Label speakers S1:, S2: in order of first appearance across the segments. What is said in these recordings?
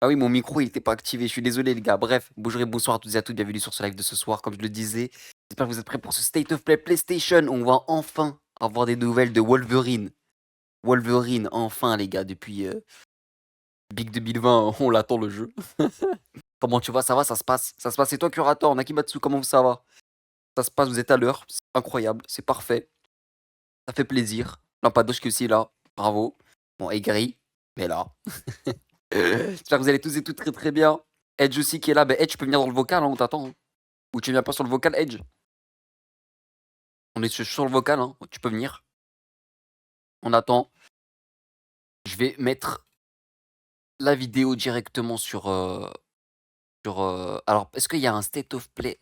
S1: Ah oui, mon micro, il était pas activé, je suis désolé les gars. Bref, bonjour et bonsoir à toutes et à tous, bienvenue sur ce live de ce soir, comme je le disais. J'espère que vous êtes prêts pour ce State of Play PlayStation. On va enfin avoir des nouvelles de Wolverine. Wolverine, enfin les gars, depuis Big 2020, on l'attend le jeu. Comment tu vas, ça va, ça se passe? Ça se passe, c'est toi Curator, Nakimatsu, comment ça va? Ça se passe, vous êtes à l'heure, c'est incroyable, c'est parfait, ça fait plaisir. Lampadoche qui est aussi là, bravo. Bon, aigri, mais là. J'espère que vous allez tous et toutes très très bien. Edge aussi qui est là. Ben Edge, tu peux venir dans le vocal, hein, on t'attend, hein. Ou tu viens pas sur le vocal, Edge? On est sur le vocal, hein. Tu peux venir. On attend. Je vais mettre la vidéo directement sur. Alors, est-ce qu'il y a un State of Play?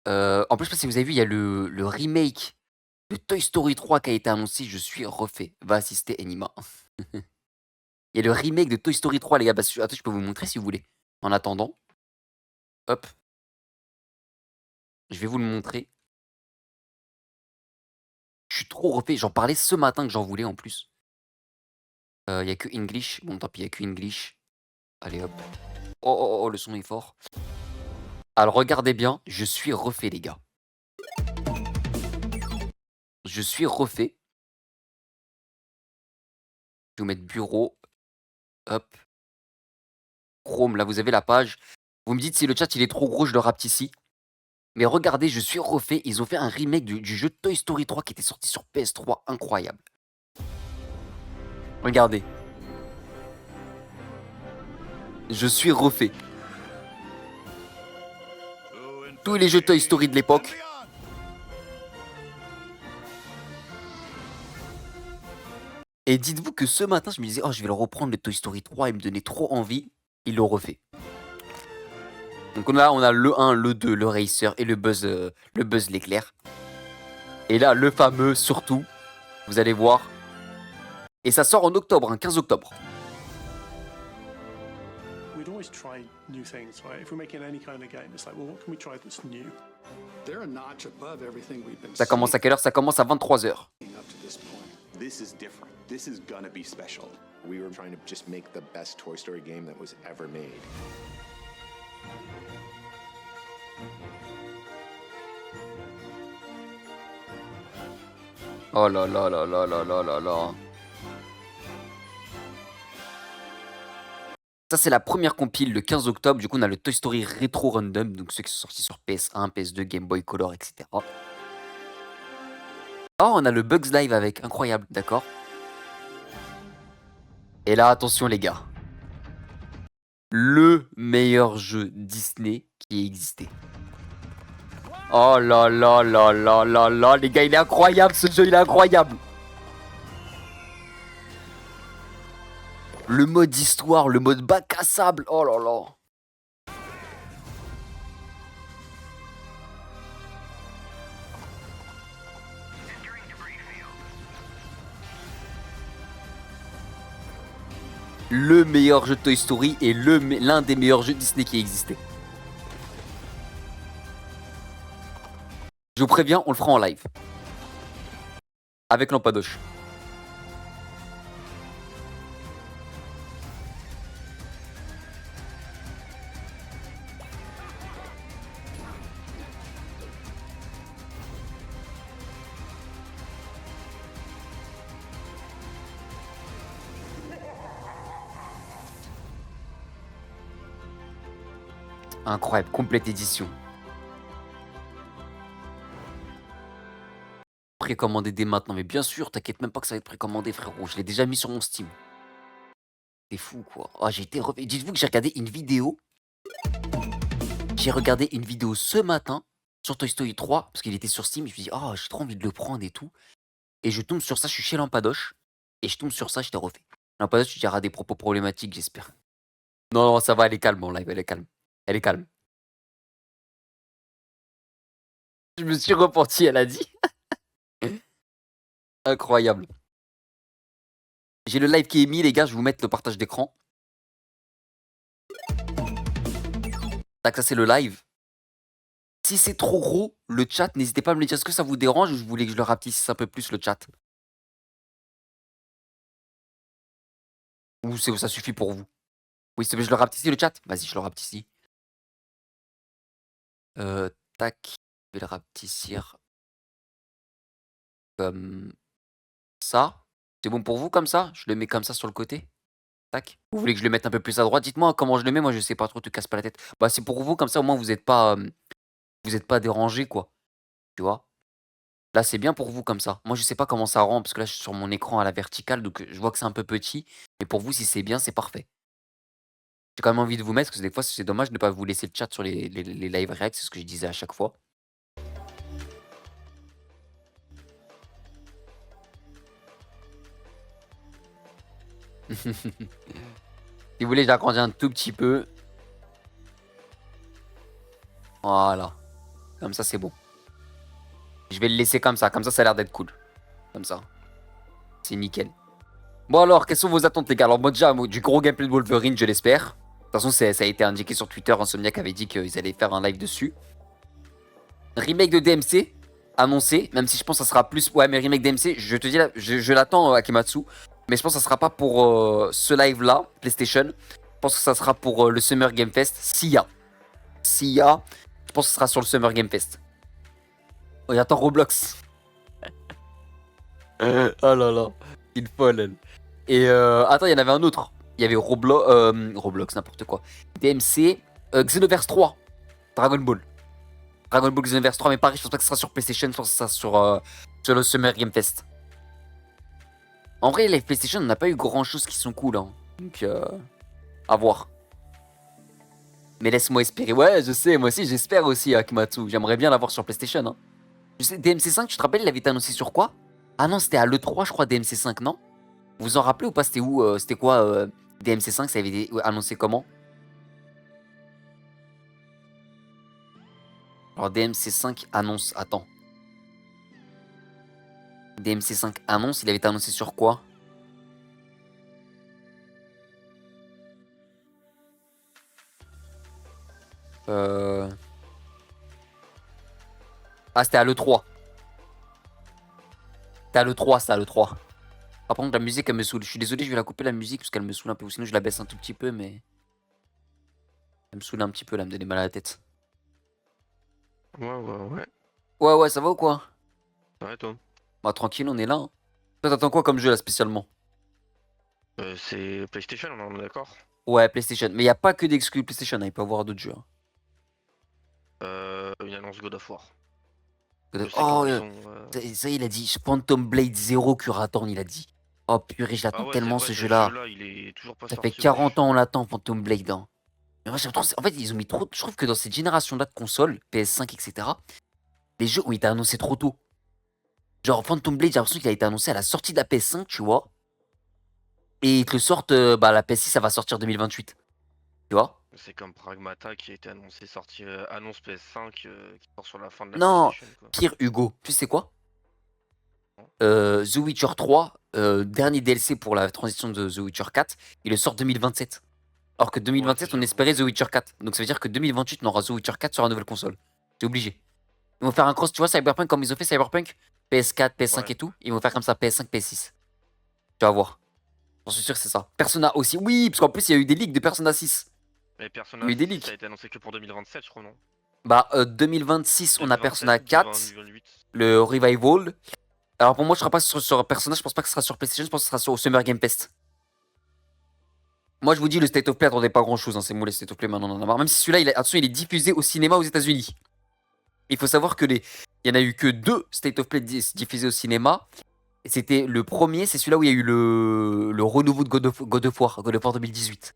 S1: En plus, je sais pas si vous avez vu, il y a le remake de Toy Story 3 qui a été annoncé. Je suis refait. Va assister Enima. Il y a le remake de Toy Story 3, les gars. Bah, attends, je peux vous montrer si vous voulez. En attendant, hop, je vais vous le montrer. Je suis trop refait. J'en parlais ce matin que j'en voulais en plus. Il y a que English. Bon, tant pis, il y a que English. Allez hop. Oh, oh, oh, le son est fort. Alors regardez bien, je suis refait les gars. Je suis refait. Je vais vous mettre bureau. Hop. Chrome, là vous avez la page. Vous me dites si le chat il est trop gros, je le rapetissis. Mais regardez, je suis refait. Ils ont fait un remake du jeu Toy Story 3 qui était sorti sur PS3. Incroyable. Regardez. Je suis refait. Tous les jeux Toy Story de l'époque. Et dites-vous que ce matin, je me disais, oh, je vais le reprendre le Toy Story 3, il me donnait trop envie. Ils l'ont refait. Donc on a le 1, le 2, le Racer et le Buzz l'éclair. Et là, le fameux, surtout, vous allez voir. Et ça sort en octobre, hein, 15 octobre.
S2: We'd always try new things, right? If we're making any kind of game, it's like, well, what can we try that's new?
S3: They're a notch above everything we've been
S1: Ça commence à quelle heure? Ça commence à 23h.
S3: seeing up to this point.
S4: This is different. This is gonna be special. We were trying to just make the best Toy Story game that was ever made.
S1: Oh là là là là là là là là. Ça, c'est la première compile le 15 octobre. Du coup, on a le Toy Story Retro Random, donc ceux qui sont sortis sur PS1, PS2, Game Boy Color, etc. Oh, on a le Bugs Live avec, incroyable, d'accord. Et là, attention les gars. Le meilleur jeu Disney qui ait existé. Oh là là là là là là, les gars, il est incroyable ce jeu, il est incroyable. Le mode histoire, le mode bac à sable, oh là là. Le meilleur jeu de Toy Story et l'un des meilleurs jeux Disney qui existait. Je vous préviens, on le fera en live. Avec Lampadoche. Incroyable, complète édition. Précommandé dès maintenant, mais bien sûr, t'inquiète même pas que ça va être précommandé, frérot. Je l'ai déjà mis sur mon Steam. C'est fou, quoi. Ah, j'ai été refait. Dites-vous que j'ai regardé une vidéo. J'ai regardé une vidéo ce matin sur Toy Story 3, parce qu'il était sur Steam. Je me suis dit, oh, j'ai trop envie de le prendre et tout. Et je tombe sur ça, je suis chez Lampadoche. Et je tombe sur ça, je t'ai refait. Lampadoche, tu diras des propos problématiques, j'espère. Non, non, ça va, elle est calme en live, elle est calme. Elle est calme. Je me suis repenti, elle a dit. Incroyable. J'ai le live qui est mis, les gars, je vais vous mettre le partage d'écran. Tac, ça c'est le live. Si c'est trop gros, le chat, n'hésitez pas à me le dire. Est-ce que ça vous dérange ou je voulais que je le rapetisse un peu plus, le chat? Ou ça suffit pour vous? Oui, s'il te plaît, je le rapetisse le chat? Vas-y, je le rapetisse. Tac, je vais le rapetissir comme ça. C'est bon pour vous comme ça? Je le mets comme ça sur le côté? Tac. Vous voulez que je le mette un peu plus à droite? Dites-moi comment je le mets, moi je sais pas trop, te casse pas la tête. Bah, c'est pour vous, comme ça au moins vous êtes pas dérangés, quoi. Tu vois? Là, c'est bien pour vous comme ça. Moi, je sais pas comment ça rend, parce que là, je suis sur mon écran à la verticale, donc je vois que c'est un peu petit. Mais pour vous, si c'est bien, c'est parfait. J'ai quand même envie de vous mettre, parce que des fois, c'est dommage de ne pas vous laisser le chat sur les live reacts, c'est ce que je disais à chaque fois. Si vous voulez, j'agrandis un tout petit peu. Voilà. Comme ça, c'est bon. Je vais le laisser comme ça a l'air d'être cool. Comme ça. C'est nickel. Bon alors, quelles sont vos attentes les gars? Alors moi déjà, du gros gameplay de Wolverine, je l'espère. De toute façon, ça a été indiqué sur Twitter, Insomniac avait dit qu'ils allaient faire un live dessus. Remake de DMC, annoncé, même si je pense que ça sera plus... Ouais, mais remake DMC, je te dis là, je l'attends Akimatsu. Mais je pense que ça sera pas pour ce live là, PlayStation. Je pense que ça sera pour le Summer Game Fest, s'il y a. S'il y a, je pense que ce sera sur le Summer Game Fest. Oh, j'attends Roblox. Oh là là, une folle elle. Et attends, il y en avait un autre. Il y avait Roblox, n'importe quoi. DMC, Xenoverse 3, Dragon Ball. Dragon Ball Xenoverse 3, mais pareil, je pense pas que ce sera sur PlayStation, je pense que ce sera sur le Summer Game Fest. En vrai, les PlayStation, on n'a pas eu grand chose qui sont cool. Hein. Donc, à voir. Mais laisse-moi espérer. Ouais, je sais, moi aussi, j'espère aussi, Akimatsu. J'aimerais bien l'avoir sur PlayStation. Hein. Je sais, DMC5, tu te rappelles, il avait été annoncé sur quoi? Ah non, c'était à l'E3, je crois, DMC5, non? Vous vous en rappelez ou pas? C'était où? C'était quoi DMC5, ça avait été annoncé comment? Alors DMC5 annonce, attends. DMC5 annonce, il avait été annoncé sur quoi? Ah, c'était à l'E3. C'était à l'E3, c'était à l'E3. Par contre, la musique, elle me saoule. Je suis désolé, je vais la couper la musique parce qu'elle me saoule un peu. Ou sinon, je la baisse un tout petit peu, mais... Elle me saoule un petit peu, là, elle me donne mal à la tête.
S5: Ouais.
S1: Ouais, ça va ou quoi?
S5: Ouais, toi.
S1: Bah, tranquille, on est là. Hein. Toi, t'attends quoi comme jeu, là, spécialement?
S5: C'est PlayStation, on est d'accord?
S1: Ouais, PlayStation. Mais il a pas que d'exclus PlayStation, hein, il peut y avoir d'autres jeux. Hein.
S5: Une annonce God of War.
S1: Oh, ça, il a dit Phantom Blade 0 Curatorn, il a dit. Oh purée, je l'attends
S5: Ah ouais, c'est
S1: tellement
S5: vrai,
S1: ce
S5: ce
S1: jeu-là.
S5: jeu-là, il est toujours pas
S1: Ça fait
S5: sorti,
S1: 40
S5: wesh.
S1: ans on l'attend, Phantom Blade. Hein. Mais moi, en fait, ils ont mis trop. Je trouve que dans cette génération-là de consoles, PS5, etc., les jeux ont été annoncés trop tôt. Genre, Phantom Blade, j'ai l'impression qu'il a été annoncé à la sortie de la PS5, tu vois. Et ils te le sortent, bah, la PS6, ça va sortir 2028. Tu vois?
S5: C'est comme Pragmata qui a été annoncé, sorti annonce PS5 qui sort sur la fin de la
S1: Non,
S5: PlayStation, quoi.
S1: pire, Hugo. Tu sais quoi?
S5: Non.
S1: The Witcher 3, dernier DLC pour la transition de The Witcher 4, il le sort 2027. Alors que
S5: Ouais,
S1: 2027, on
S5: j'avoue.
S1: espérait The Witcher 4. Donc ça veut dire que 2028, on aura The Witcher 4 sur la nouvelle console. C'est obligé. Ils vont faire un cross, tu vois, Cyberpunk, comme ils ont fait Cyberpunk, PS4, PS5
S5: Ouais.
S1: et tout. Ils vont faire comme ça, PS5, PS6. Tu vas voir. J'en suis sûr que c'est ça. Persona aussi, oui, parce qu'en plus, il y a eu des leaks de Persona 6.
S5: Mais
S1: Il y a
S5: Persona
S1: eu des
S5: 6 a
S1: leaks.
S5: été annoncé que pour 2027, je crois, non?
S1: Bah, 2026, on a
S5: 2027
S1: Persona
S5: ou
S1: 4,
S5: 2028?
S1: le Revival. Alors pour moi, je serai pas sur Persona, je pense pas que ce sera sur PlayStation, je pense que ce sera sur Summer Game Fest. Moi, je vous dis, le State of Play, attendez pas grand chose, hein, c'est moi le State of Play, maintenant on en a marre. Même si celui-là, attention, il est diffusé au cinéma aux États-Unis. Il faut savoir que il y en a eu que 2 State of Play diffusés au cinéma. Et c'était le premier, c'est celui-là où il y a eu le renouveau de God of War 2018.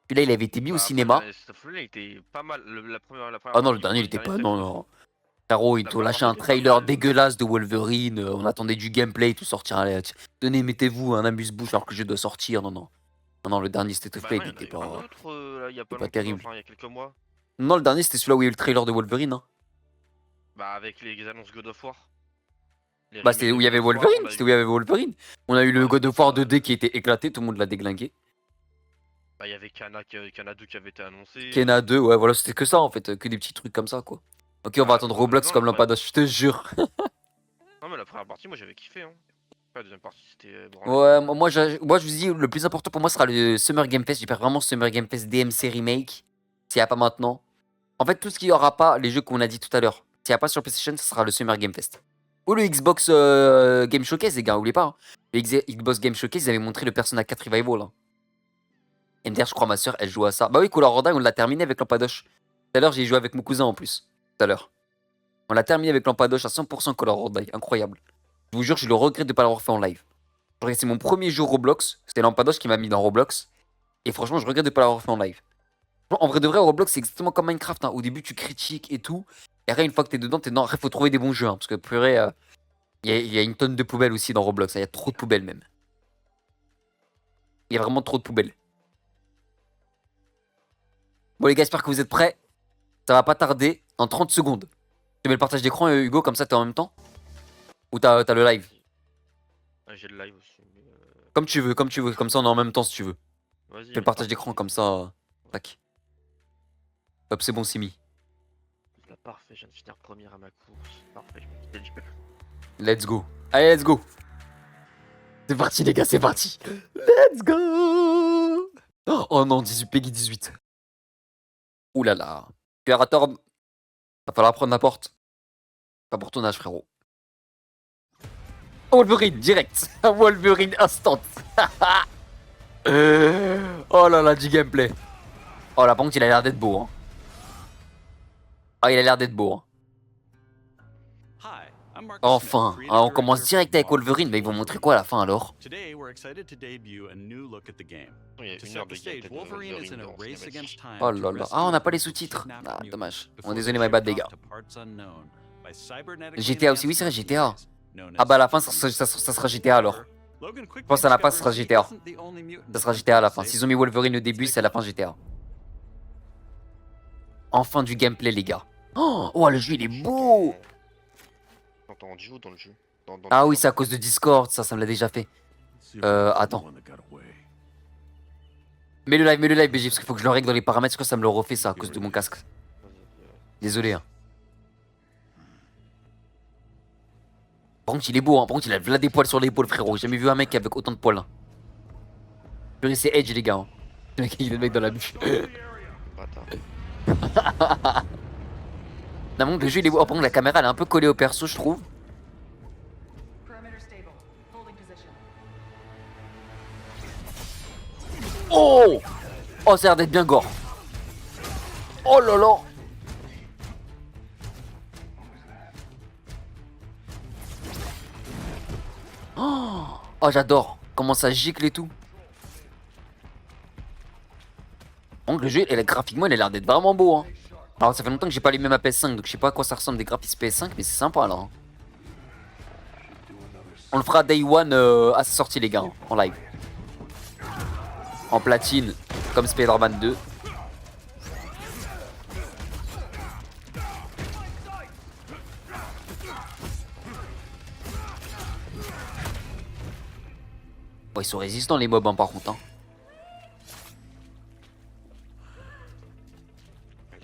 S1: Celui-là, il avait été mis au
S5: Bah après, le
S1: cinéma.
S5: dernier State of Play, il était pas mal. La première
S1: Ah non, le
S5: partie,
S1: dernier, il
S5: quoi. Le
S1: était
S5: dernier
S1: pas.
S5: State
S1: Non,
S5: of...
S1: non. Taro, ils
S5: La
S1: t'ont
S5: première
S1: lâché
S5: partie
S1: un
S5: était pas
S1: trailer
S5: mal.
S1: dégueulasse de Wolverine. On attendait du gameplay, tout sortir. Allez, tenez, mettez-vous un amuse-bouche alors que le jeu doit sortir. Non, non. Non, le dernier State of
S5: Bah
S1: Play,
S5: non,
S1: il
S5: il y en a
S1: était
S5: eu un
S1: pas,
S5: autre, là, il y a
S1: il
S5: pas
S1: était pas
S5: longtemps,
S1: terrible.
S5: enfin, il y a quelques mois.
S1: Non, le dernier, c'était celui-là où il y a eu le trailer de Wolverine. Hein.
S5: Bah avec les annonces God of War. Les
S1: Bah,
S5: remakes
S1: c'était
S5: de
S1: où il y
S5: God
S1: avait
S5: of War,
S1: Wolverine.
S5: on a
S1: C'était où il y
S5: eu...
S1: avait Wolverine. On a eu le
S5: Ouais,
S1: God
S5: c'était
S1: of War
S5: ça.
S1: 2D qui était éclaté, tout le monde l'a déglingué.
S5: Bah il y avait Kana 2 qui avait été annoncé.
S1: Kena 2, ouais, voilà, c'était que ça en fait, que des petits trucs comme ça quoi. Ok, on va
S5: Bah
S1: attendre Roblox
S5: non,
S1: comme Lampados, je te jure.
S5: non mais la première partie, moi j'avais kiffé, hein. La deuxième partie, c'était
S1: Ouais, moi, je vous dis, le plus important pour moi sera le Summer Game Fest. J'espère vraiment Summer Game Fest DMC Remake. S'il n'y a pas maintenant. En fait, tout ce qu'il n'y aura pas, les jeux qu'on a dit tout à l'heure. S'il n'y a pas sur PlayStation, ce sera le Summer Game Fest. Ou le Xbox Game Showcase, les gars, oubliez pas. Hein. Le Xbox Game Showcase, ils avaient montré le Persona 4 Revival. Hein. Et d'ailleurs, je crois ma soeur, elle joue à ça. Bah oui, Color Order, on l'a terminé avec Lampadoche. Tout à l'heure, j'ai joué avec mon cousin en plus. Tout à l'heure. On l'a terminé avec Lampadoche à 100% Color Order. Incroyable. Je vous jure, je le regrette de ne pas l'avoir fait en live. C'est mon premier jeu Roblox. C'était Lampadoche qui m'a mis dans Roblox. Et franchement, je regrette de ne pas l'avoir fait en live. En vrai de vrai, Roblox, c'est exactement comme Minecraft. Hein. Au début, tu critiques et tout. Et après, une fois que t'es dedans, t'es dedans. Après, faut trouver des bons jeux. Hein, parce que purée, y a une tonne de poubelles aussi dans Roblox. Il y a trop de poubelles même. Il y a vraiment trop de poubelles. Bon, les gars, j'espère que vous êtes prêts. Ça va pas tarder. En 30 secondes. Tu mets le partage d'écran, Hugo, comme ça, t'es en même temps. Ou t'as le live.
S5: J'ai le live aussi.
S1: Comme tu veux, comme tu veux. Comme ça, on est en même temps si tu veux.
S5: Vas-y.
S1: Fais le partage d'écran, comme ça. Tac. Hop, c'est bon, c'est mis.
S5: Bah, parfait, je viens de finir premier à ma course. Parfait, je me suis dit.
S1: Let's go. Allez, let's go. C'est parti, les gars, c'est parti. Let's go. Oh non, 18, Peggy 18. Ouh là là. Piratorm. Va falloir prendre la porte. Pas pour ton âge, frérot. Wolverine, direct. Wolverine instant. Oh là là, du gameplay. Oh là, par contre, il a l'air d'être beau. Hein. Ah, il a l'air d'être beau. Hein. Enfin, on commence direct avec Wolverine, mais ils vont montrer quoi à la fin alors?
S6: Today we're excited to debut a new look at the game.
S5: Il y a
S6: To
S5: une
S6: set
S5: heure
S6: the
S5: de
S6: stage,
S5: gameplay de
S6: Wolverine is in a
S5: Wolverine dans
S6: race
S5: cinématique.
S6: against time
S1: Oh
S6: to
S1: là là.
S6: rescue
S1: Ah, on n'a pas les
S6: a
S1: sous-titres.
S6: kidnapped
S1: Ah,
S6: mutant
S1: dommage.
S6: before
S1: Désolé, my
S6: they're
S1: bad, les
S6: shipped
S1: gars.
S6: off to parts unknown by cybernetically
S1: GTA aussi, oui, c'est vrai,
S6: advanced
S1: GTA.
S6: machines known
S1: Ah
S6: as
S1: bah à la fin,
S6: supermutants.
S1: ça sera GTA alors.
S6: Logan
S1: Je pense à la fin, ce sera
S6: quickly
S1: GTA.
S6: discovers he isn't the only mutant
S1: Ça sera GTA à la fin.
S6: saved.
S1: S'ils ont mis Wolverine au début, c'est à la fin GTA. Enfin du gameplay, les gars. Oh, le jeu, il est beau.
S5: T'entends en duo dans le jeu.
S1: Ah oui, c'est à cause de Discord, ça me l'a déjà fait. Attends. Mets le live, BG, parce qu'il faut que je le règle dans les paramètres, parce que ça me le refait ça à cause de mon casque. Désolé. Hein. Par contre, il est beau, hein. Par contre, il a là des poils sur l'épaule, frérot. J'ai jamais vu un mec avec autant de poils. Hein. C'est Edge, les gars. Hein. Le mec, il est le mec dans la bûche. Non, le jeu, il est beau. Oh, par contre, la caméra, elle est un peu collée au perso, je trouve. Oh! Oh, ça a l'air d'être bien gore. Oh là là! Oh, j'adore. Comment ça gicle et tout. Donc, le jeu, graphiquement, il a l'air d'être vraiment beau. Hein. Alors, ça fait longtemps que j'ai pas allumé ma PS5, donc je sais pas à quoi ça ressemble des graphismes PS5, mais c'est sympa là. Hein. On le fera Day One à sa sortie, les gars, hein, en live. En platine, comme Spider-Man 2. Oh, ils sont résistants les mobs hein, par contre. Hein.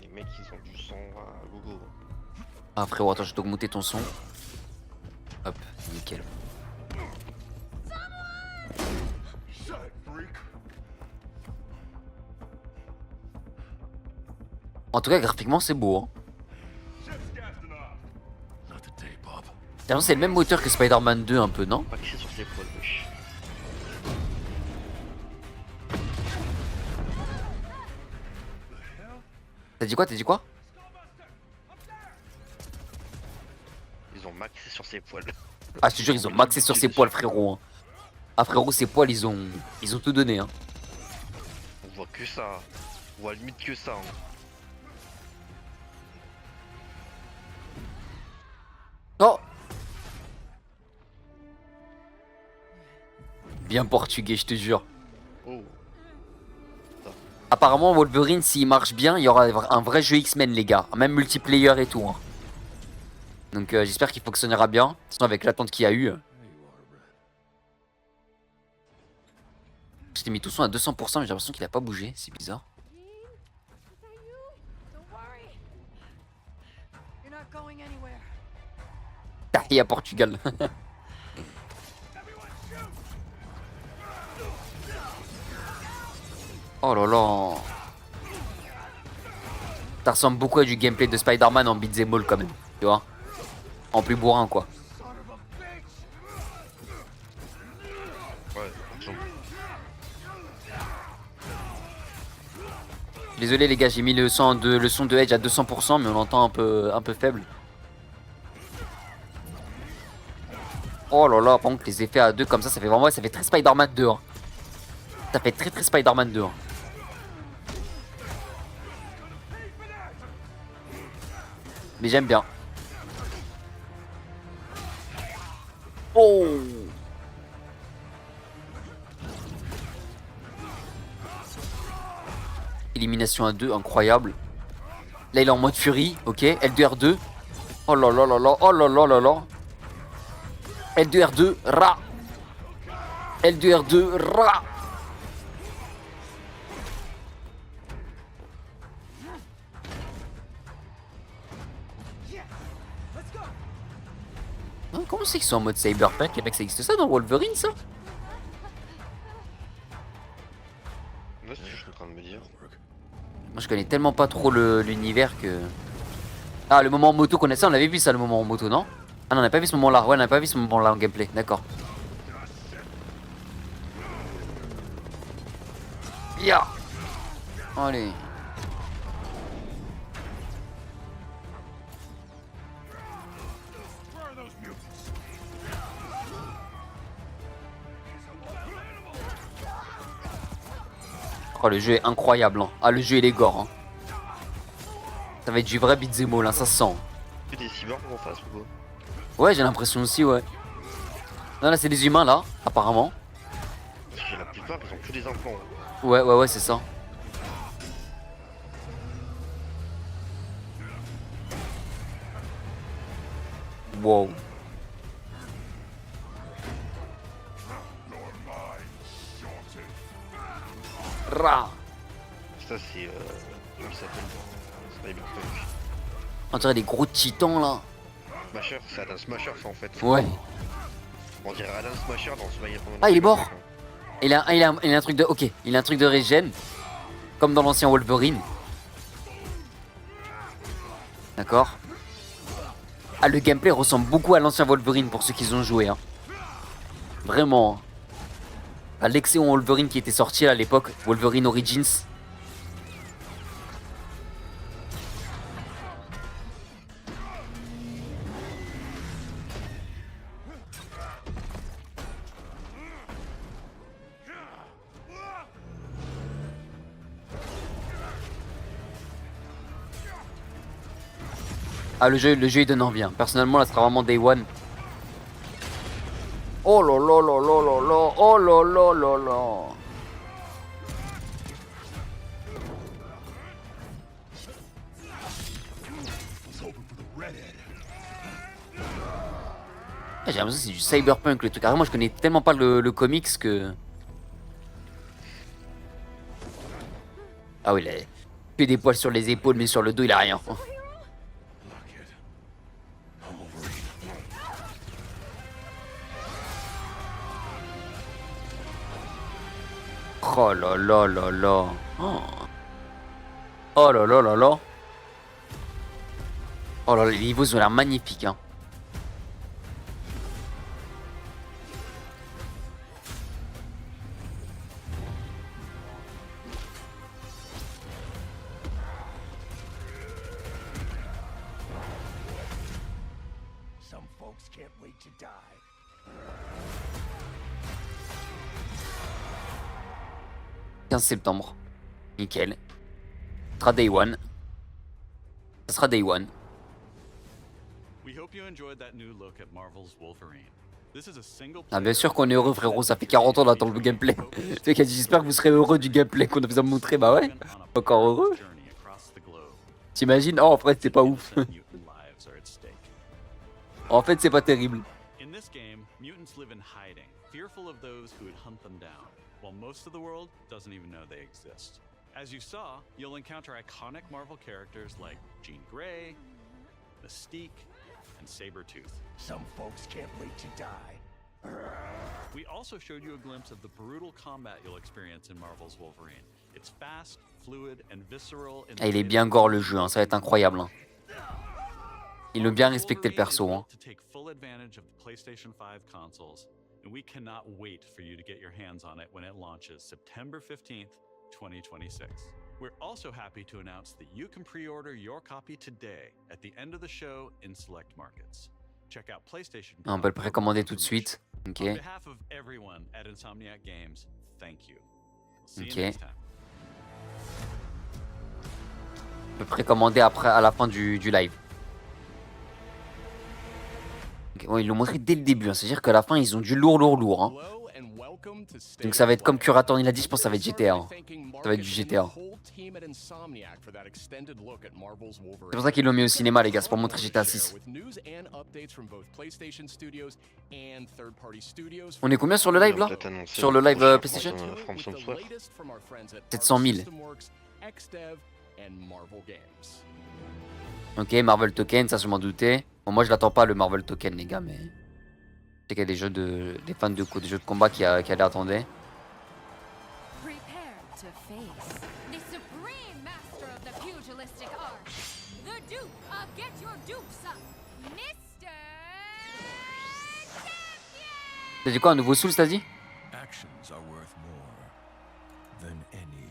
S5: Les mecs, ils ont du sang à gogo.
S1: Ah frérot, attends, je dois augmenter ton son. Hop, nickel. En tout cas, graphiquement, c'est beau. Hein. C'est le même moteur que Spider-Man 2 un peu, non?
S5: Pas crier sur ses poils, wesh.
S1: T'as dit quoi? T'as dit quoi?
S5: Ils ont maxé sur ses poils.
S1: Ah, je te jure, ils ont maxé sur ses poils, frérot. Hein. Ah, frérot, ses poils, ils ont tout donné. Hein.
S5: On voit que ça. On voit limite que ça. Hein.
S1: Oh! Bien portugais, je te jure.
S5: Oh.
S1: Apparemment, Wolverine, s'il marche bien, il y aura un vrai jeu X-Men, les gars. Même multiplayer et tout. Hein. Donc, j'espère qu'il fonctionnera bien. Sinon, avec l'attente qu'il y a eu. Je t'ai mis tout son à 200%, mais j'ai l'impression qu'il a pas bougé. C'est bizarre. Taille à Portugal. Oh là là. Ça ressemble beaucoup à du gameplay de Spider-Man en beat'em all quand même, tu vois. En plus bourrin quoi.
S5: Ouais, franchement.
S1: Désolé les gars, j'ai mis le son de Edge à 200% mais on l'entend un peu faible. Oh là là, par contre les effets à 2 comme ça fait vraiment, ça fait très Spider-Man 2 hein. Ça fait très Spider-Man 2 hein. Mais j'aime bien. Oh. Élimination à 2, incroyable. Là il est en mode furie, ok. L2R2. Oh là là là là, oh là là là là. L2R2, ra. L2R2, ra. Hein, comment c'est qu'ils sont en mode cyberpunk? Les mecs, ça existe ça dans Wolverine ça?
S5: Ouais, c'est ce que je suis en train de me dire.
S1: Moi je connais tellement pas trop l'univers que... Ah le moment en moto qu'on a ça, on avait vu ça le moment en moto non? Ah non on n'a pas vu ce moment là, ouais on n'a pas vu ce moment là en gameplay, d'accord. Ya. Allez. Oh le jeu est incroyable hein. Ah le jeu il est gore hein. Ça va être du vrai beat'em all hein, ça se sent.
S5: Que des cyborgs en face ou quoi?
S1: Ouais j'ai l'impression aussi ouais. Non là c'est des humains là, apparemment.
S5: Parce que la plupart ils ont que des implants.
S1: Ouais c'est ça. Wow. Ra.
S5: Ça c'est comment il s'appelle dans Cyberpunk?
S1: On dirait des gros titans là.
S5: Smasher, c'est Adam Smasher ça en fait.
S1: Ouais.
S5: On dirait Adam Smasher dans Spider-Man.
S1: Ah il est mort. Il a un truc de... Ok, il a un truc de régène. Comme dans l'ancien Wolverine. D'accord. Ah le gameplay ressemble beaucoup à l'ancien Wolverine pour ceux qui ont joué hein. Vraiment. À l'excellent Wolverine qui était sorti à l'époque, Wolverine Origins. Ah le jeu il donne envie hein. Personnellement là ce sera vraiment Day One. Oh là là là là là là. Oh là là là là. Ah, j'ai l'impression que c'est du cyberpunk le truc. Alors moi je connais tellement pas le comics que... Ah oui il a que des poils sur les épaules mais sur le dos il a rien. Oh là là là là. Oh là là là là. Oh là, les niveaux ont l'air magnifiques hein.
S7: Some folks can't wait to die.
S1: 15 septembre. Nickel. Ça sera Day One. Ça sera Day One.
S6: We hope you enjoyed that new look at Marvel's Wolverine. This is a single
S1: Ah bien sûr qu'on est heureux frérot, ça fait 40 ans d'attendre le gameplay. C'est qu'elle dit j'espère que vous serez heureux du gameplay qu'on vous a montré, bah ouais. Encore heureux. T'imagines? Oh en fait c'est pas ouf. En fait c'est pas terrible.
S6: In this game, mutants live in hiding, fearful of those who would hunt them down, while most of the world doesn't even know they exist. As you saw, you'll encounter iconic Marvel characters like Jean Grey, Mystique, and Sabretooth.
S7: Some folks can't wait to die.
S6: We also showed you a glimpse of the brutal combat you'll experience in Marvel's Wolverine. It's fast, fluid, and visceral in
S1: Ah, il est bien gore le jeu, hein, ça va être incroyable. Hein. Ils l'ont bien respecté le perso. Hein.
S6: to take full advantage of the PlayStation 5 consoles, and we cannot wait for you to get your hands on it when it launches September 15th, 2026. We're also happy to announce that you can pre-order your copy today at the end of the show in select markets. Check out PlayStation.
S1: Ah, on peut le précommander tout de suite. Ok.
S6: On behalf of everyone at Insomniac Games, thank you. We'll see you
S1: Ok.
S6: next time.
S1: On peut précommander après, à la fin du live. Okay, bon, ils l'ont montré dès le début, hein. C'est-à-dire qu'à la fin, ils ont du lourd. Hein. Donc ça va être comme Curator, il a dit, je pense que ça va être GTA. Hein. Ça va être du GTA. C'est pour ça qu'ils l'ont mis au cinéma, les gars, c'est pour montrer GTA 6. On est combien sur le live là?
S5: Peut-être annoncé
S1: Sur le live
S5: prochain
S1: PlayStation?
S5: From Software.
S1: 700 000. Ok, Marvel Token, ça je m'en doutais. Bon, moi je l'attends pas le Marvel Token, les gars, mais je sais qu'il y a des jeux des fans de combat qui l'attendaient.
S8: Prepare to face the supreme master of the pugilistic art, the Duke of Get Your Dukes Up, Mr. Champion!
S1: T'as dit quoi, un nouveau Souls, t'as dit?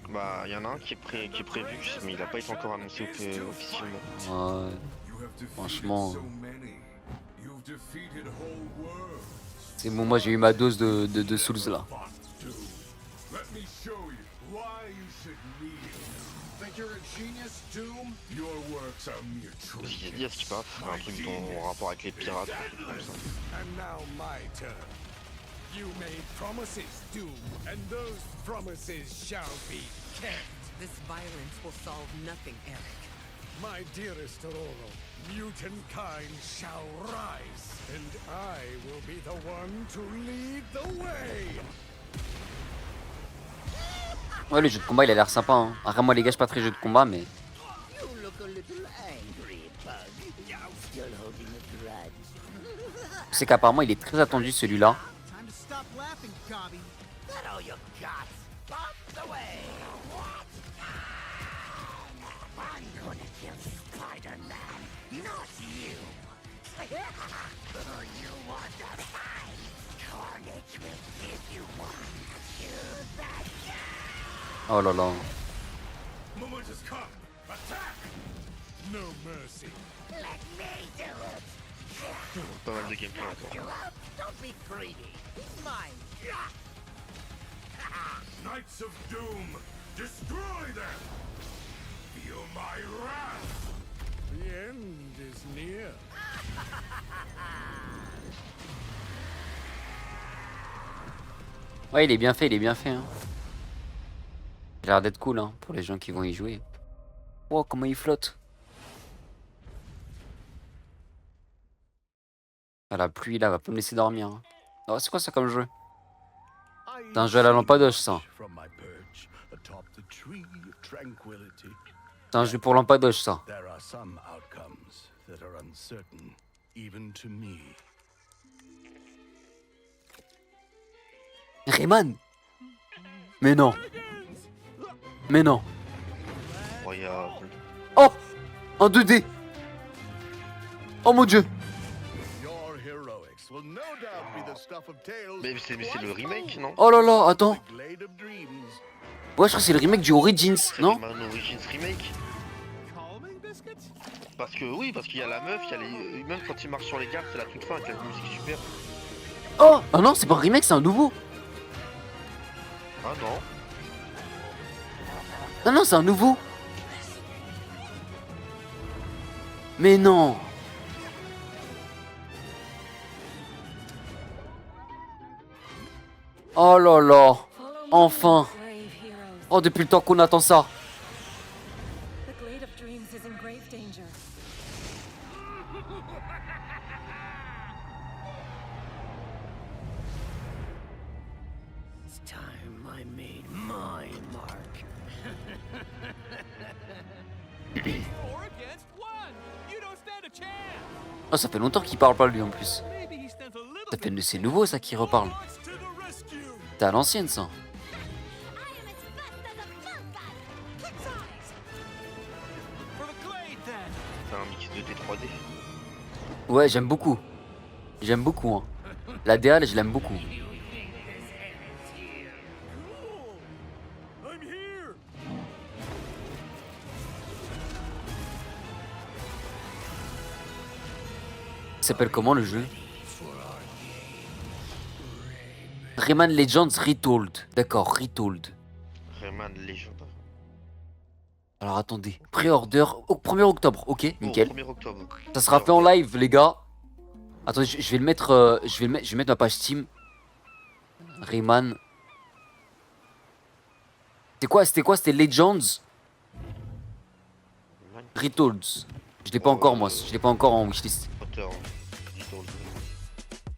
S5: Bah, il y en a un qui est prévu, mais il n'a pas été encore annoncé officiellement.
S1: Ouais, franchement. C'est bon, moi j'ai eu ma dose de Souls là.
S5: Il y a ce qui passe, un truc en rapport avec les pirates, un truc comme ça.
S7: You made promises, Doom, and those promises shall be kept.
S9: This violence will solve nothing, Eric.
S7: My dearest Aurora, mutant kind shall rise, and I will be the one to lead the way.
S1: Ouais, le jeu de combat il a l'air sympa. Hein. Après, moi les gars, je suis pas très jeu de combat, mais.
S7: You look a little angry, Bug. You're still holding a grudge.
S1: Je sais qu'apparemment il est très attendu celui-là.
S7: Time to stop laughing, Cobby. That all you got? Bombs away. What? I'm gonna kill Spider-Man, not you. You want to fight? Carnage will give you one. Use that.
S1: Oh là là.
S7: Moment has come. Attack! No mercy. Let me do it.
S5: Pas mal de gameplay encore.
S7: Don't be greedy. He's mine. Knights of Doom, destroy them. Feel my wrath. The end is near.
S1: Ouais, il est bien fait, hein. Il a l'air d'être cool, hein, pour les gens qui vont y jouer. Wow, comment il flotte. Ah, la pluie là va pas me laisser dormir. Hein. Oh, c'est quoi ça comme jeu? C'est un jeu à la lampadoche, ça. C'est un jeu pour lampadoche, ça.
S7: There are some outcomes that are uncertain, even to me.
S1: Rayman? Mais non. Mais non.
S5: Incroyable.
S1: Oh, en 2D. Oh mon dieu.
S7: Your heroics will no doubt be the stuff of tales.
S5: Mais c'est le remake, non?
S1: Oh là là, attends.
S7: Glade of Dreams.
S1: Ouais, je crois que c'est le remake du Origins, non?
S5: Rayman Origins Remake. Parce qu'il y a la meuf, il y a les... même quand il marche sur les gardes, c'est la toute fin avec la musique super.
S1: Oh, ah non, c'est pas un remake, c'est un nouveau.
S5: Ah non.
S1: Non, c'est un nouveau. Mais non. Oh là là. Enfin. Oh, depuis le temps qu'on attend ça.
S8: The Glade of Dreams is in grave danger.
S7: It's time I made my mark.
S1: Oh, ça fait longtemps qu'il parle pas lui en plus. Ça fait c'est nouveau ça qui reparle. T'es à l'ancienne ça.
S5: C'est un mix de T3D.
S1: Ouais, j'aime beaucoup. J'aime beaucoup. Hein. La DA, je l'aime beaucoup.
S7: I'm here!
S1: Il s'appelle comment le jeu? Rayman Legends Retold. D'accord, Retold.
S5: Rayman Legend.
S1: Alors attendez. Pré-order au 1er octobre. Ok,
S5: Oh,
S1: nickel.
S5: 1er octobre.
S1: Ça sera fait en live, les gars. Attendez, je vais le mettre. Je vais mettre ma page Steam. Rayman. C'était quoi? C'était Legends Retolds. Je l'ai pas encore, moi. Je l'ai pas encore en wishlist.
S5: Auteur, Retold.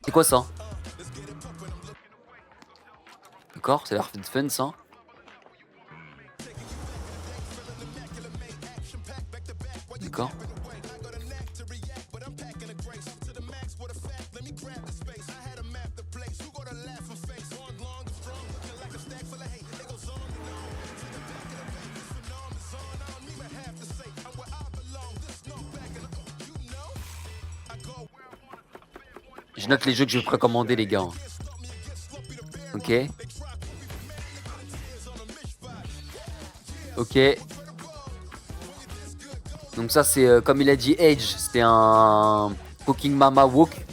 S1: C'est quoi ça? D'accord, ça a l'air fun ça. D'accord. Je note les jeux que je vais précommander, les gars. Ok. Ok. Donc ça c'est comme il a dit Edge, c'était un Cooking Mama Walk.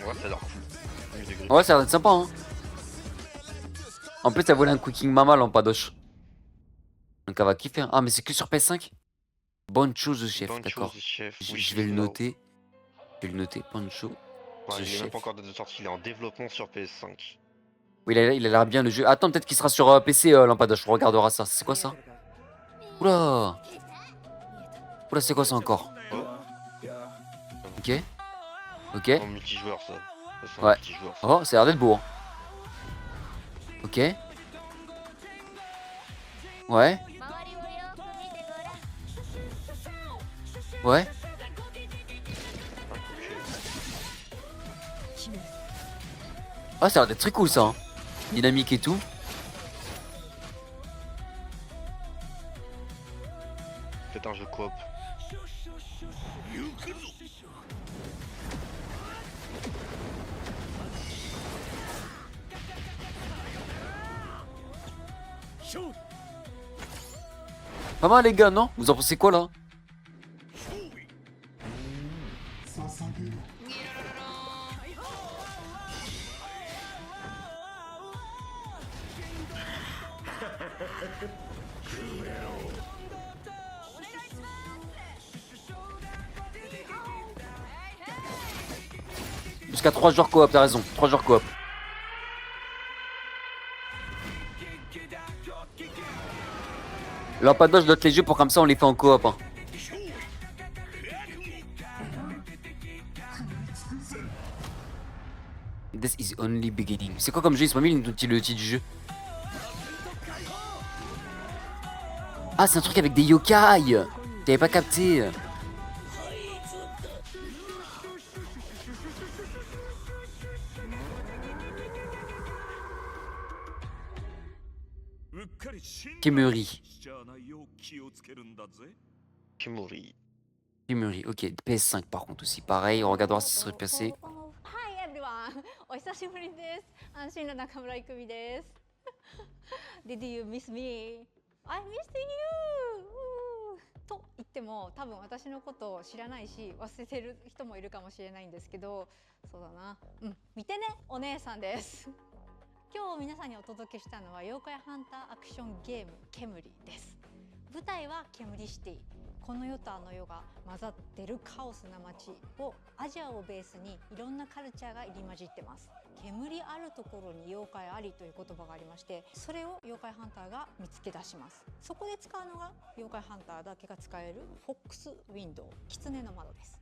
S5: Ouais, ça a l'air cool. Premier degré.
S1: Ouais, ça a l'air sympa hein. En plus ça volait un Cooking Mama Lampadoche. Donc elle va kiffer. Ah mais c'est que sur PS5. Bonne chose chef,
S5: Bonne
S1: d'accord.
S5: chose, chef.
S1: Je vais le noter. Je vais le noter, Poncho.
S5: Ouais, il est
S1: chef.
S5: même pas encore de sortie, il est en développement sur PS5.
S1: Oui, il a l'air bien le jeu. Attends, peut-être qu'il sera sur PC Lampadoche, on regardera ça. C'est quoi ça? Oula. Oula, c'est quoi ça encore? Ok. Ok.
S5: En multijoueur, ça. Ça, c'est en
S1: Ouais.
S5: multijoueur, ça.
S1: Oh, ça a l'air d'être beau. Hein. Ok. Ouais. Ouais. Ah, ça a l'air d'être très cool ça. Hein. Dynamique et tout.
S5: Peut-être un jeu coop.
S1: Pas mal les gars, non? Vous en pensez quoi là? Jusqu'à 3 joueurs coop, t'as raison. 3 joueurs coop. Lampadoche note les jeux pour comme ça on les fait en coop. Hein. This is only beginning. C'est quoi comme jeu? Ils sont pas mis le titre du jeu. Ah, c'est un truc avec des yokai. T'avais pas capté. Kimuri.
S5: Kimuri.
S1: Kimuri, ok. PS5 par contre aussi. Pareil, on regardera si c'est sur PC.
S8: Hi everyone! お久しぶりです。安心の中村郁美です。Did you miss me? I missed you! と言っても多分私のことを知らないし忘れてる人もいるかもしれないんですけど、そうだな。見てね、お姉さんです。今日皆さんにお届けしたのは妖怪ハンターアクションゲームケムリです。舞台はケムリシティ。この世とあの世が混ざってるカオスな街をアジアをベースにいろんなカルチャーが入り混じってます。煙あるところに妖怪ありという言葉がありまして、それを妖怪ハンターが見つけ出します。そこで使うのが妖怪ハンターだけが使えるフォックスウィンドウ、狐の窓です。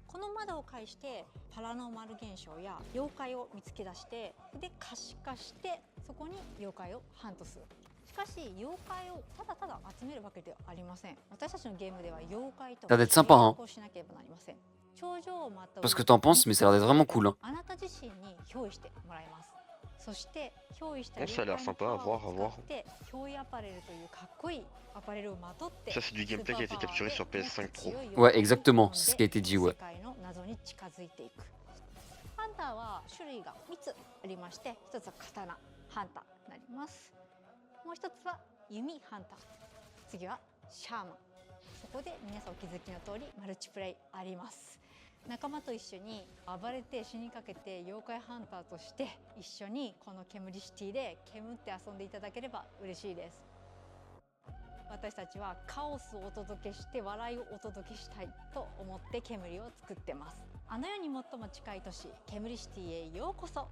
S8: この窓を介してパラノーマル現象や妖怪を見つけ出して、で可視化してそこに妖怪をハントする。しかし妖怪をただただ集めるわけではありません。私たちのゲームでは妖怪と
S1: Ça va être sympa, hein.
S8: をしなければなりません。頂上をまた
S1: Je sais pas ce que t'en penses, mais ça a l'air d'être vraiment cool. Hein.
S8: あなた自身に憑依してもらいます。そして憑依した
S5: Oh, ça a l'air
S8: 妖怪の
S5: sympa,
S8: パ
S5: à
S8: ワー
S5: voir, à
S8: を
S5: voir.
S8: 使って憑依アパレルというかっこいいアパレルをまとって
S5: Ça, c'est du gameplay qui a été capturé sur PS5 Pro.
S1: Ouais, exactement, c'est ce qui a été dit, ouais.
S8: 世界の謎に近づいていく。ハンターは種類が3つありまして、1つは刀ハンターになります。もう1つは弓ハンター、次はシャーマン。そこで皆さんお気づきの通りマルチプレイあります。仲間と一緒に暴れて死にかけて妖怪ハンターとして一緒にこの煙シティで煙って遊んでいただければ嬉しいです。私たちはカオスをお届けして笑いをお届けしたいと思って煙を作ってます。あの世に最も近い都市煙シティへようこそ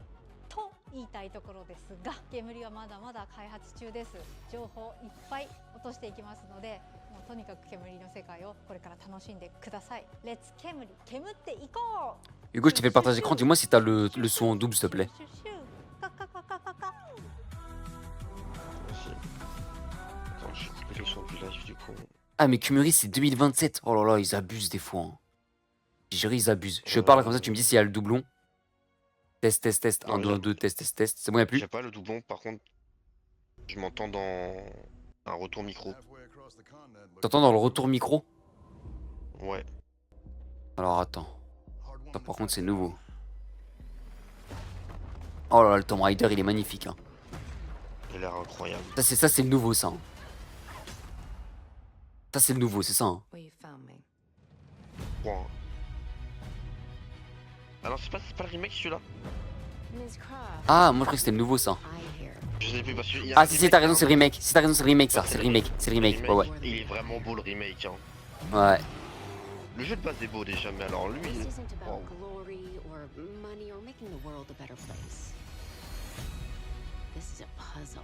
S8: と言いたいところですが、煙はまだまだ開発中です。情報いっぱい落としていきますので、もうとにかく煙の世界をこれから楽しんでください。レッツ煙、煙っていこう。
S1: Hugo, je t'ai fait le partage d'écran, dis-moi si t'as le son en double, s'il te plaît.
S8: シュシュシュカカカカカカ。
S5: Aussi. Attends, je vais couper le son du live du coup.
S1: Ah, mais Kumuri, c'est 2027. Oh là là, ils abusent des fois. Hein. J'ai juré, ils abusent. Je parle comme ça, tu me dis s'il y a le doublon. Test, test, test. 1, 2, 1, 2, test, test, test. C'est bon, y'a plus?
S5: J'ai pas le doublon, par contre, je m'entends dans un retour micro.
S1: T'entends dans le retour micro?
S5: Ouais.
S1: Alors attends. Ça, par contre, c'est nouveau. Oh là là, le Tomb Raider, il est magnifique. Hein.
S5: Il a l'air incroyable.
S1: Ça, c'est le nouveau, ça. Hein. Ça, c'est le nouveau, c'est ça. Hein.
S9: Well, you found me.
S5: Wow. Ah non, c'est pas le remake celui-là.
S9: Ms. Croft,
S1: Ah, moi, je croyais que c'était le nouveau, ça.
S9: I hear.
S5: Je sais plus parce que. il y a un
S1: Ah, si, t'as raison,
S5: remake,
S1: c'est le remake. Si, t'as raison, c'est le remake, ça. C'est le remake. C'est le remake. Ouais, ouais.
S5: Il est vraiment beau le remake. Hein.
S1: Ouais.
S5: Le jeu de base est beau déjà, mais alors lui.
S10: This isn't about
S5: Wow.
S10: glory or money or making the world a better place. This is a puzzle,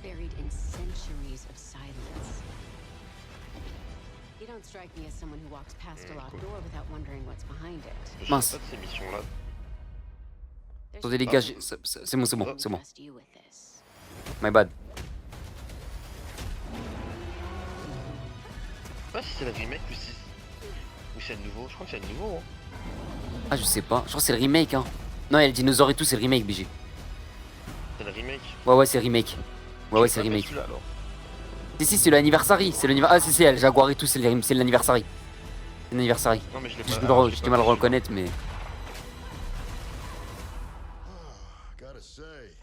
S10: buried in centuries of silence. You don't strike me as someone who walks past a locked
S5: cool.
S10: door without wondering what's behind it.
S5: Je
S1: Mince.
S5: sais pas de ces missions-là.
S10: There's
S1: Attendez, les gars, c'est bon, c'est bon, c'est bon.
S10: trust you with this.
S1: My bad.
S5: Je sais pas si c'est le remake ou c'est le nouveau. Je crois que c'est le nouveau. Hein.
S1: Ah, je sais pas. Je crois que c'est le remake, hein. Non, il y a le dinosaure et tout, c'est le remake, BG.
S5: C'est le remake.
S1: Ouais, ouais, c'est le remake. Ouais, ouais, c'est le
S5: J'ai pas fait
S1: remake.
S5: celui-là, alors.
S1: Si, c'est l'anniversary. C'est l'anniversary. Ah, si, le Jaguar et tout, c'est l'anniversary. C'est l'anniversary.
S5: Non, mais je l'ai
S1: J'ai
S5: pas.
S1: du
S5: alors,
S1: mal,
S5: je l'ai
S1: j'ai
S5: pas
S1: du mal à le
S5: fait,
S1: reconnaître, mais.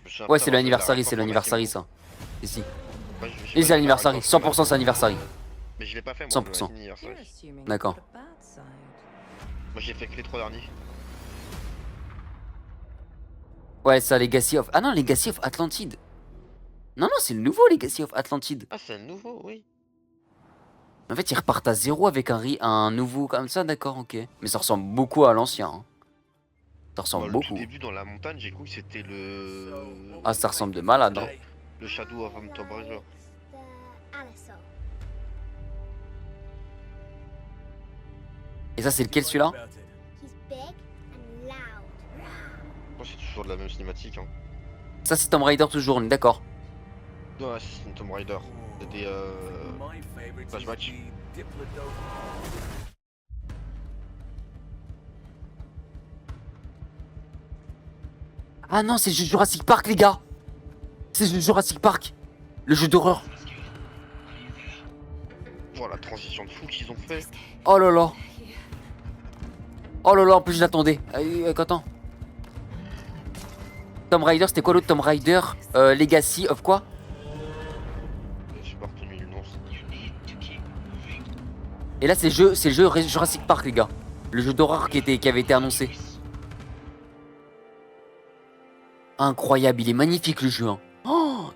S5: je sais
S1: Ouais,
S5: pas,
S1: c'est
S5: alors,
S1: l'anniversary,
S5: je
S1: c'est
S5: l'ai
S1: l'anniversary, ça. Et si.
S5: Ouais, je-
S1: Et
S5: j'ai
S1: c'est
S5: pas
S1: l'anniversary.
S5: fait,
S1: 100% c'est l'anniversary.
S5: Mais je l'ai pas fait moi.
S1: 100%.
S5: le anniversary.
S9: You're assuming
S1: D'accord.
S9: the bad side.
S5: Moi j'ai fait que les 3 derniers.
S1: Ouais, ça, Legacy of. Ah non, Legacy of Atlantide. Non, non, c'est le nouveau Legacy of Atlantide.
S5: Ah, c'est un nouveau, oui.
S1: En fait, ils repartent à zéro avec un nouveau comme ça, d'accord, ok. Mais ça ressemble beaucoup à l'ancien. Hein. Ça ressemble
S5: Le
S1: beaucoup.
S5: tout début dans la montagne, j'ai cru que c'était le.
S1: Ah, ça ressemble de malade. Hein.
S5: Le Shadow of Tomb Raider.
S1: Et ça, c'est lequel celui-là?
S5: Je pense que c'est toujours de la même cinématique. Hein.
S1: Ça, c'est Tomb Raider toujours, on est d'accord.
S5: Ouais, c'est une Tomb Raider. C'est des flashbacks.
S1: Ah non, c'est le jeu Jurassic Park, les gars. C'est le jeu Jurassic Park. Le jeu d'horreur.
S5: Voilà la transition de fou qu'ils ont fait.
S1: Oh là là. Oh là là, en plus je l'attendais. Attends. Tomb Raider, c'était quoi l'autre Tomb Raider Legacy of quoi?
S5: J'ai pas retenu le nom.
S1: Et là, c'est le jeu Jurassic Park, les gars. Le jeu d'horreur qui avait été annoncé. Incroyable, il est magnifique le jeu. Hein.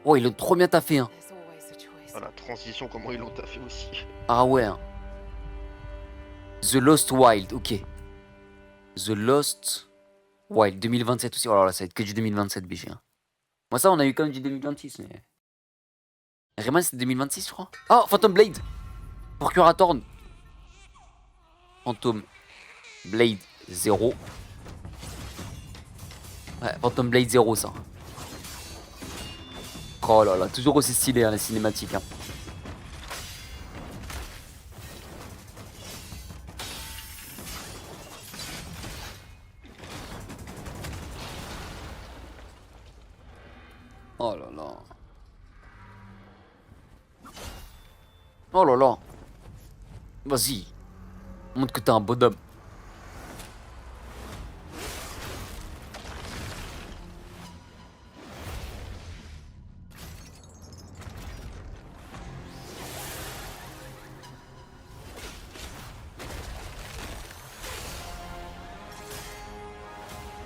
S1: Oh, il a trop bien taffé. Hein.
S9: There's always a choice.
S5: Voilà, transition, comment ils l'ont taffé aussi.
S1: Ah ouais. Hein. The Lost Wild, ok. The Lost Wild 2027 aussi. Oh là là, ça va être que du 2027 BG. Hein. Moi ça, on a eu quand même du 2026. Mais... Rayman c'était 2026 je crois. Oh, Phantom Blade. Procurator Thorn. Phantom Blade 0. Ouais, Phantom Blade 0 ça. Oh là là, toujours aussi stylé hein, les cinématiques. Hein. Oh là là. Vas-y. Montre que t'es un bonhomme.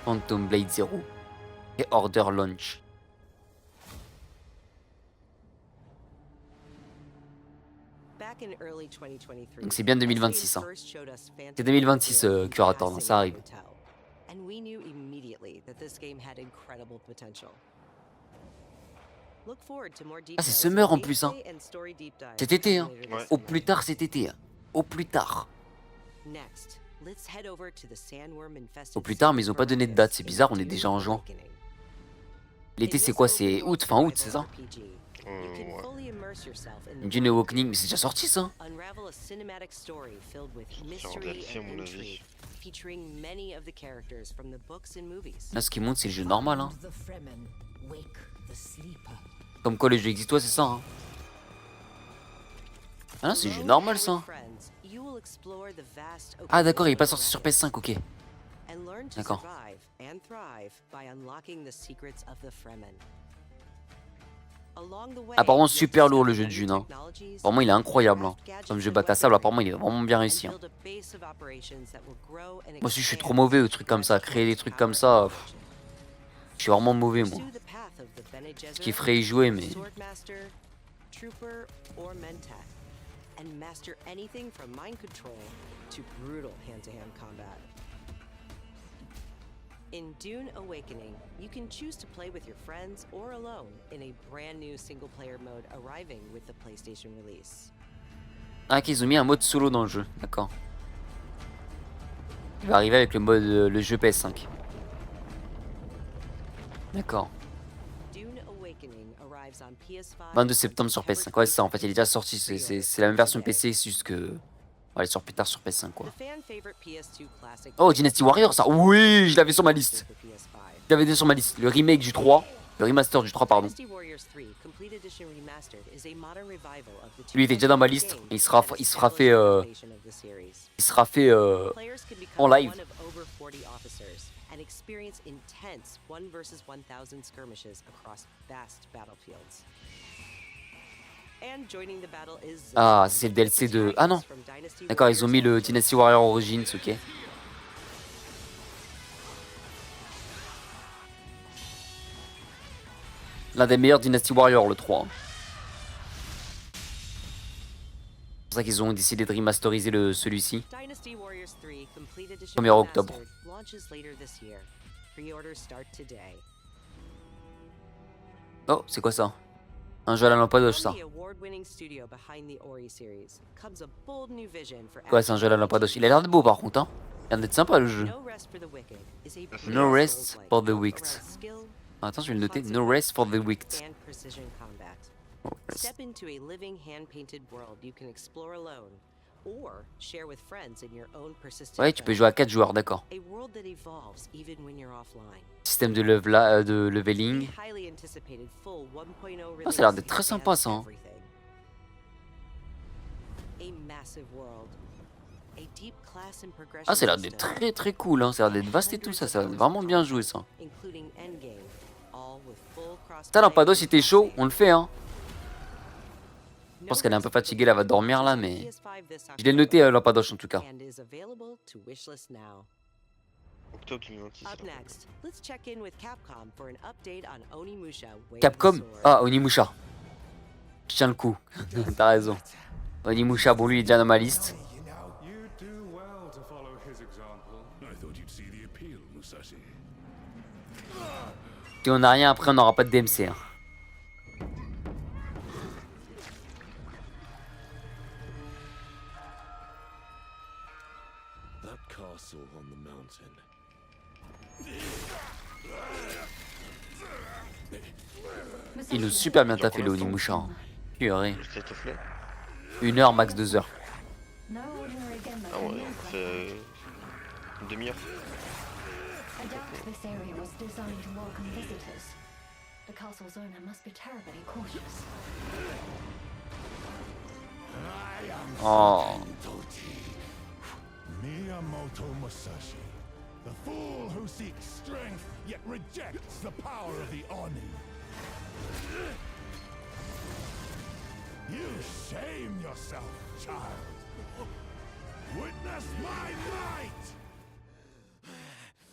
S1: Phantom Blade 0 et Order Launch. Donc c'est bien 2026. Hein. C'est 2026 Curator, hein, ça arrive. Ah c'est Summer en plus. Hein. Cet été. Hein.
S5: Ouais.
S1: Au plus tard cet été. Hein. Au plus tard. Au plus tard, mais ils ont pas donné de date. C'est bizarre, on est déjà en juin. L'été c'est quoi? C'est août, fin août, c'est ça? Dune Awakening, mais c'est déjà sorti ça.
S5: Genre DLC à mon avis.
S1: Là ce qui monte c'est le jeu normal. Hein. Comme quoi les jeux existent, c'est ça. Hein. Ah non, c'est le jeu normal ça. Ah d'accord, il est pas sorti sur PS5, ok. D'accord. Apparemment super lourd le jeu de Dune. Hein. Apparemment il est incroyable. Hein. Comme jeu bac à sable, apparemment il est vraiment bien réussi. Hein. Moi aussi je suis trop mauvais aux trucs comme ça. Créer des trucs comme ça, je suis vraiment mauvais moi. Ce qui ferait y jouer mais... And master anything from mind control to brutal hand-to-hand combat. In Dune Awakening, you can choose to play with your friends or alone in a brand new single-player mode arriving with the PlayStation release. Ah, qu'ils ont mis un mode solo dans le jeu, d'accord. Il va arriver avec le mode le jeu PS5. D'accord. 22 septembre sur PS5, ouais c'est ça en fait il est déjà sorti, c'est la même version PC, c'est juste que... Ouais, il sort plus tard sur PS5 quoi. Oh Dynasty Warrior ça, oui je l'avais sur ma liste. Je l'avais déjà sur ma liste, le remake du 3, le remaster du 3 pardon. Lui il était déjà dans ma liste, il sera fait en live. And experience intense 1 versus 1000 skirmishes across vast battlefields. And joining the battle is ah, c'est le DLC de... Ah non. D'accord, ils ont mis le Dynasty Warrior Origins, ok. L'un des meilleurs Dynasty Warrior, le 3. C'est pour ça qu'ils ont décidé de remasteriser celui-ci. 1er octobre. Oh, c'est quoi ça? Un jeu à la lampadoche ça. Quoi, c'est un jeu à la lampadoche? Il a l'air de beau par contre, hein. Il a l'air d'être sympa le jeu. No rest for the wicked. Ah, attends, je vais le noter. No rest for the wicked. Step into a living hand-painted world you can explore alone or share with friends in your own persistent. Ouais, tu peux jouer à 4 joueurs, d'accord. Système de leveling. Oh, ça a l'air d'être très sympa ça. Hein. Ah, ça a l'air d'être très très cool, hein. Ça a l'air d'être vaste et tout ça, ça a vraiment bien joué ça. Putain, Lampados, si t'es chaud, on le fait hein. Je pense qu'elle est un peu fatiguée, là, elle va dormir là, mais... Je l'ai noté Lampados en tout cas. Capcom? Ah, Onimusha. Je tiens le coup. T'as raison. Onimusha, bon lui il est déjà dans ma liste. Si on n'a rien après, on n'aura pas de DMC. Hein. Il nous super bien taffé le Onimusha. Hein. Purée. 1 heure, max 2 heures.
S5: Ah ouais, c'est une demi-heure.
S1: Oh.
S7: Miyamoto Musashi, the fool who seeks strength yet rejects the power of the Oni. You shame yourself, child. Witness my might!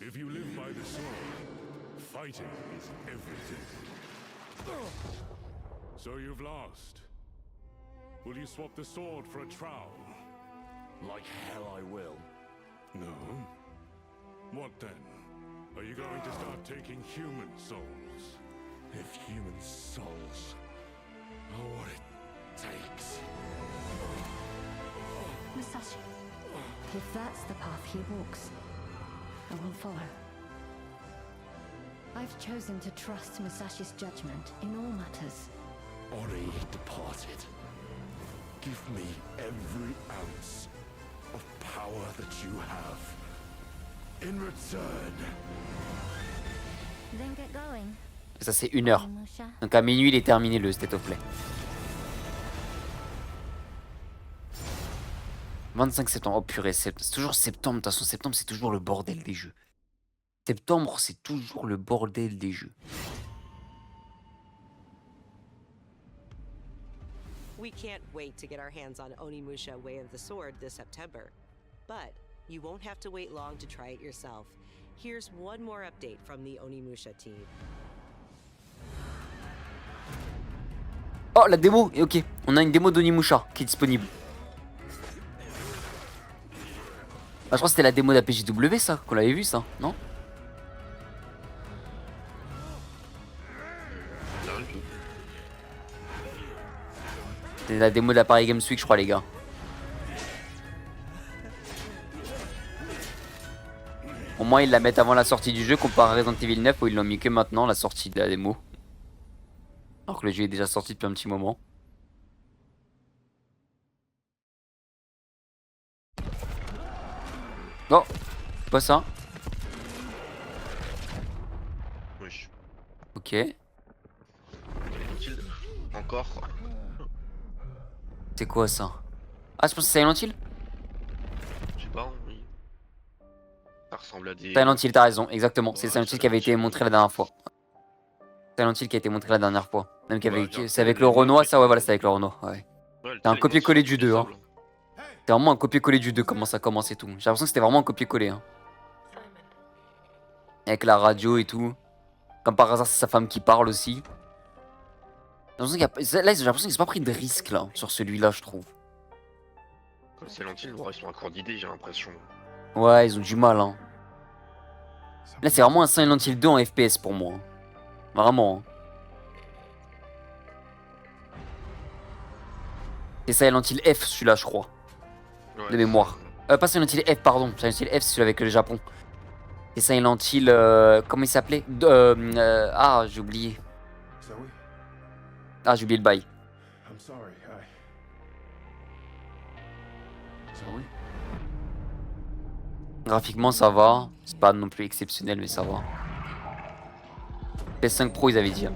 S7: If you live by the sword, fighting is everything. So you've lost. Will you swap the sword for a trowel? Like hell I will. No? What then? Are you going to start taking human souls? If human souls are what it takes.
S9: Musashi, if that's the path he walks, I will follow. I've chosen to trust Musashi's judgment in all matters.
S7: Ori departed. Give me every ounce of power that you have. In return.
S9: Then get going.
S1: Ça c'est 1 heure.
S9: Musha.
S1: Donc à minuit il est terminé le State of Play. 25 septembre, oh purée, c'est toujours septembre, de toute façon septembre c'est toujours le bordel des jeux. Septembre c'est toujours le bordel des jeux.
S11: We can't wait to get our hands on Onimusha Way of the Sword this September. But you won't have to wait long to try it yourself. Here's one more update from the Onimusha team.
S1: Oh la démo, et ok, on a une démo d'Onimusha qui est disponible. Ah, je crois que c'était la démo d'APJW ça, qu'on l'avait vu ça, non? C'est la démo de la Paris Games Week je crois les gars. Au moins ils la mettent avant la sortie du jeu comparé à Resident Evil 9 où ils l'ont mis que maintenant la sortie de la démo. Alors que le jeu est déjà sorti depuis un petit moment. Oh, pas ça.
S5: Oui.
S1: Ok.
S5: Encore.
S1: C'est quoi ça? Ah, je pense que c'est Silent Hill?
S5: Je sais pas, oui. Ça ressemble à des.
S1: Silent Hill, t'as raison, exactement. C'est
S5: Ouais,
S1: Silent Hill qui avait été montré la dernière fois. Silent Hill qui a été montré la dernière fois. Même
S5: Ouais,
S1: c'est avec le Renoir, ça, ouais, voilà, c'est avec le Renoir. Ouais.
S5: Ouais,
S1: C'est un
S5: les
S1: copier-coller
S5: motifs
S1: du 2, hein.
S5: ressemblent.
S1: C'est vraiment un copier-coller du 2, comment ça commence et tout. J'ai l'impression que c'était vraiment un copier-coller. Hein. Avec la radio et tout. Comme par hasard, c'est sa femme qui parle aussi. Là, j'ai l'impression qu'ils n'ont pas pris de risque là, sur celui-là, je trouve.
S5: Comme Silent Hill, ils sont à court d'idées, j'ai l'impression.
S1: Ouais, ils ont du mal. Hein. Là, c'est vraiment un Silent Hill 2 en FPS pour moi. Hein. Vraiment. Hein. C'est Silent Hill F, celui-là, je crois.
S5: Ouais,
S1: De mémoire. Pas Silent Hill F, pardon. Silent Hill F, c'est celui avec le Japon. Et Silent Hill. Comment il s'appelait? Ah, j'ai oublié. Ah, j'ai oublié le bail. Graphiquement, ça va. C'est pas non plus exceptionnel, mais ça va. PS5 Pro, ils avaient dit. Hein.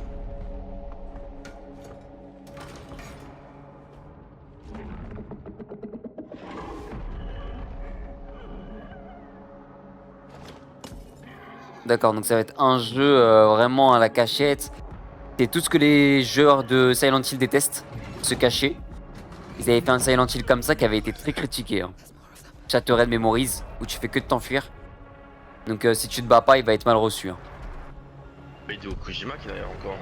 S1: D'accord, donc ça va être un jeu vraiment à la cachette. C'est tout ce que les joueurs de Silent Hill détestent, se cacher. Ils avaient fait un Silent Hill comme ça qui avait été très critiqué. Hein. Shattered Memories, où tu fais que de t'enfuir. Donc si tu te bats pas, il va être mal reçu. Hein.
S5: Hideo Kojima qui d'ailleurs encore.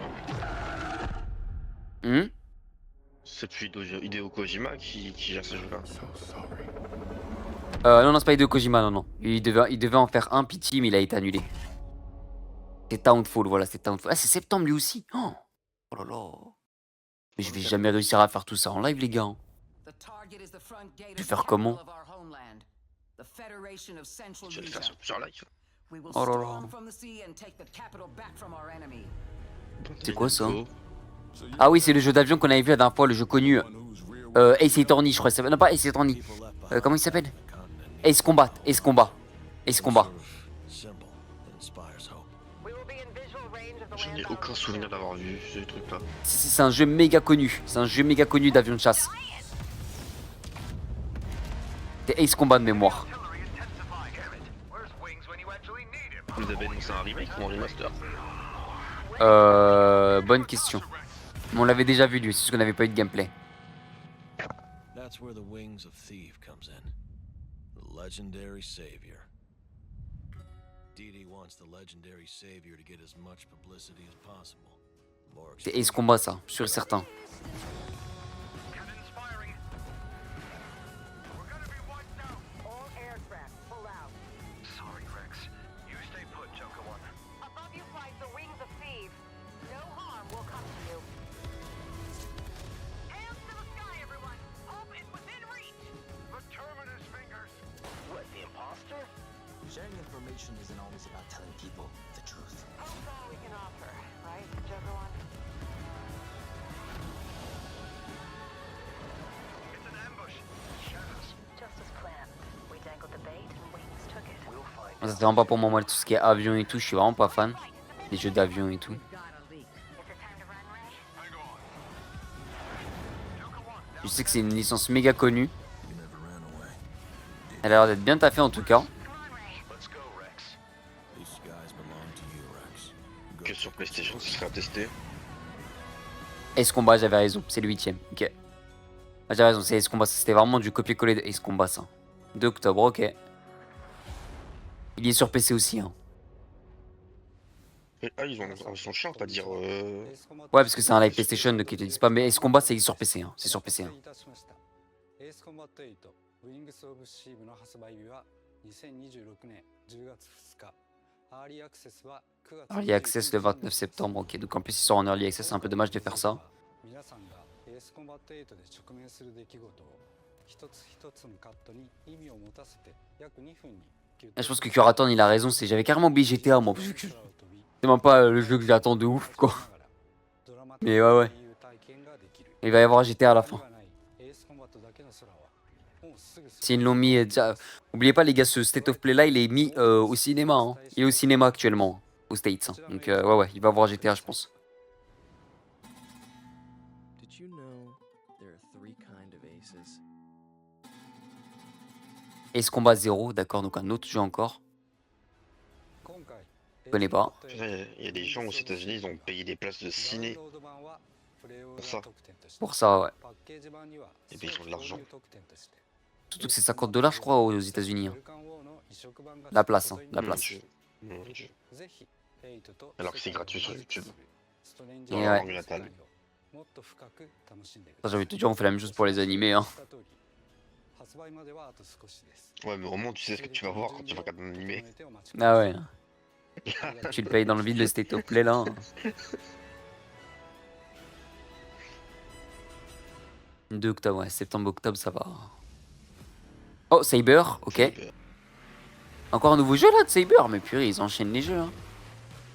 S5: C'est plus Hideo Kojima qui gère ce jeu-là.
S1: Non, c'est pas Hideo Kojima, non, non. Il devait en faire un pitié, mais il a été annulé. C'est Townfall, voilà, c'est Townfall. Ah, c'est septembre lui aussi. Oh là là. Mais je vais jamais réussir à faire tout ça en live, les gars. Hein. Je vais faire comment?
S5: Je vais le faire sur plusieurs lives.
S1: Oh là là. C'est quoi ça? Ah oui, c'est le jeu d'avion qu'on avait vu la dernière fois, le jeu connu. Ace Attorney, je crois. Non, pas Ace Attorney. Comment il s'appelle? Ace Combat. Ace Combat. Ace Combat.
S5: Je n'ai aucun souvenir d'avoir vu ce truc-là.
S1: C'est un jeu méga connu. C'est un jeu méga connu d'avion de chasse. C'est Ace Combat de mémoire.
S5: Vous avez annoncé un remake ou un remaster?
S1: Bonne question. Mais on l'avait déjà vu lui, c'est juste qu'on n'avait pas eu de gameplay.
S12: That's where the Wings of Thief comes in. The legendary savior. Didi wants the legendary savior to get as much publicity as possible. More
S1: C'est Ace Combat ça, je suis sûr et certain.
S12: Sharing information isn't always about telling people the truth.
S13: That's all we can offer, right, Joker One?
S12: It's an ambush. Shadows.
S13: Just as planned. We dangled the bait and Wings took it.
S12: We'll find
S1: Ça c'est vraiment pas pour moi, tout ce qui est avion et tout, je suis vraiment pas fan. Les jeux d'avion et tout. Je sais que c'est une licence méga connue. Elle a l'air d'être bien taffée en tout cas.
S5: Que sur PlayStation, ce sera testé.
S1: Ace Combat, j'avais raison, c'est le 8ème. Ok. Ah, j'avais raison, c'est Ace Combat, c'était vraiment du copier-coller de Ace Combat ça. 2 octobre, ok. Il est sur PC aussi. Hein.
S5: Ah, ils sont chiants, pas dire.
S1: Ouais, parce que c'est un live PlayStation donc ils te disent pas, mais Ace Combat c'est sur PC. Hein. C'est sur PC. Hein.
S14: Ace Combat 8 Wings of Steel の発売日は2026年10月2日。Early Access は9月
S1: Early Access le 29 septembre, ok. Donc en plus ils sont en Early Access, c'est un peu dommage de faire ça.
S14: 皆さんが Ace Combat 8で直面する出来事を一つ一つのカットに意味を持たせて約2分に。
S1: Là, je pense que Curaton il a raison, c'est j'avais carrément oublié GTA moi. C'est même pas le jeu que j'attends de ouf quoi. Mais ouais. Il va y avoir GTA à la fin. S'ils l'ont mis déjà. Oubliez pas les gars, ce State of Play là il est mis au cinéma. Hein. Il est au cinéma actuellement, aux States. Hein. Donc ouais, il va avoir GTA je pense.
S12: Did you know there are 3 kinds of aces?
S1: Ace Combat 0, d'accord, donc un autre jeu encore. Je connais pas.
S5: Il y a des gens aux États-Unis, ils ont payé des places de ciné pour ça.
S1: Pour ça, ouais.
S5: Et puis ils ont de l'argent.
S1: Surtout que c'est $50 je crois aux États-Unis. Hein. La place, hein, la place.
S5: Alors que c'est gratuit sur YouTube.
S1: Et
S5: Dans la
S1: ouais.
S5: langue natale.
S1: J'ai envie de te dire, on fait la même chose pour les animés. Hein.
S5: Ouais, mais au moins tu sais ce que tu vas voir quand tu vas regarder un animé.
S1: Ah ouais. Tu le payes dans le vide le State of Play là. Hein. 2 octobre, ouais, septembre-octobre ça va. Oh, Saber, ok. Encore un nouveau jeu là de Saber, mais purée, ils enchaînent les jeux. Hein.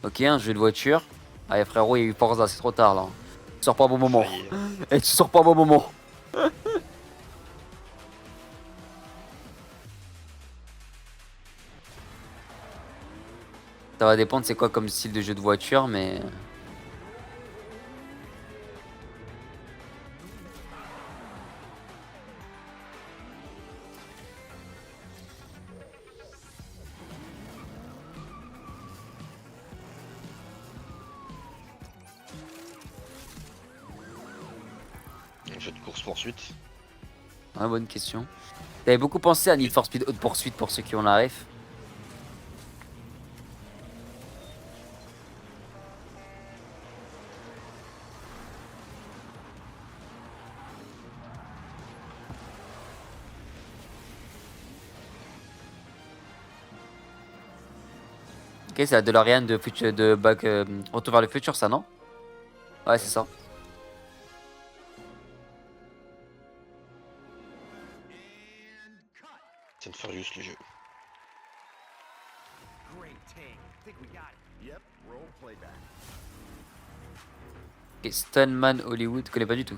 S1: Ok, un jeu de voiture. Allez frérot, il y a eu Forza, c'est trop tard là. Tu sors pas au bon moment. Et tu sors pas au bon moment. Ça va dépendre c'est quoi comme style de jeu de voiture, mais...
S5: Un jeu de course-poursuite.
S1: Ouais, bonne question. T'avais beaucoup pensé à Need for Speed Haute Poursuite pour ceux qui ont la ref. Ok, c'est la DeLorean de, de Retour vers le futur, ça, non? Ouais, c'est ça.
S5: C'est une Furious le jeu.
S1: Ok, Stuntman Hollywood, je connais pas du tout.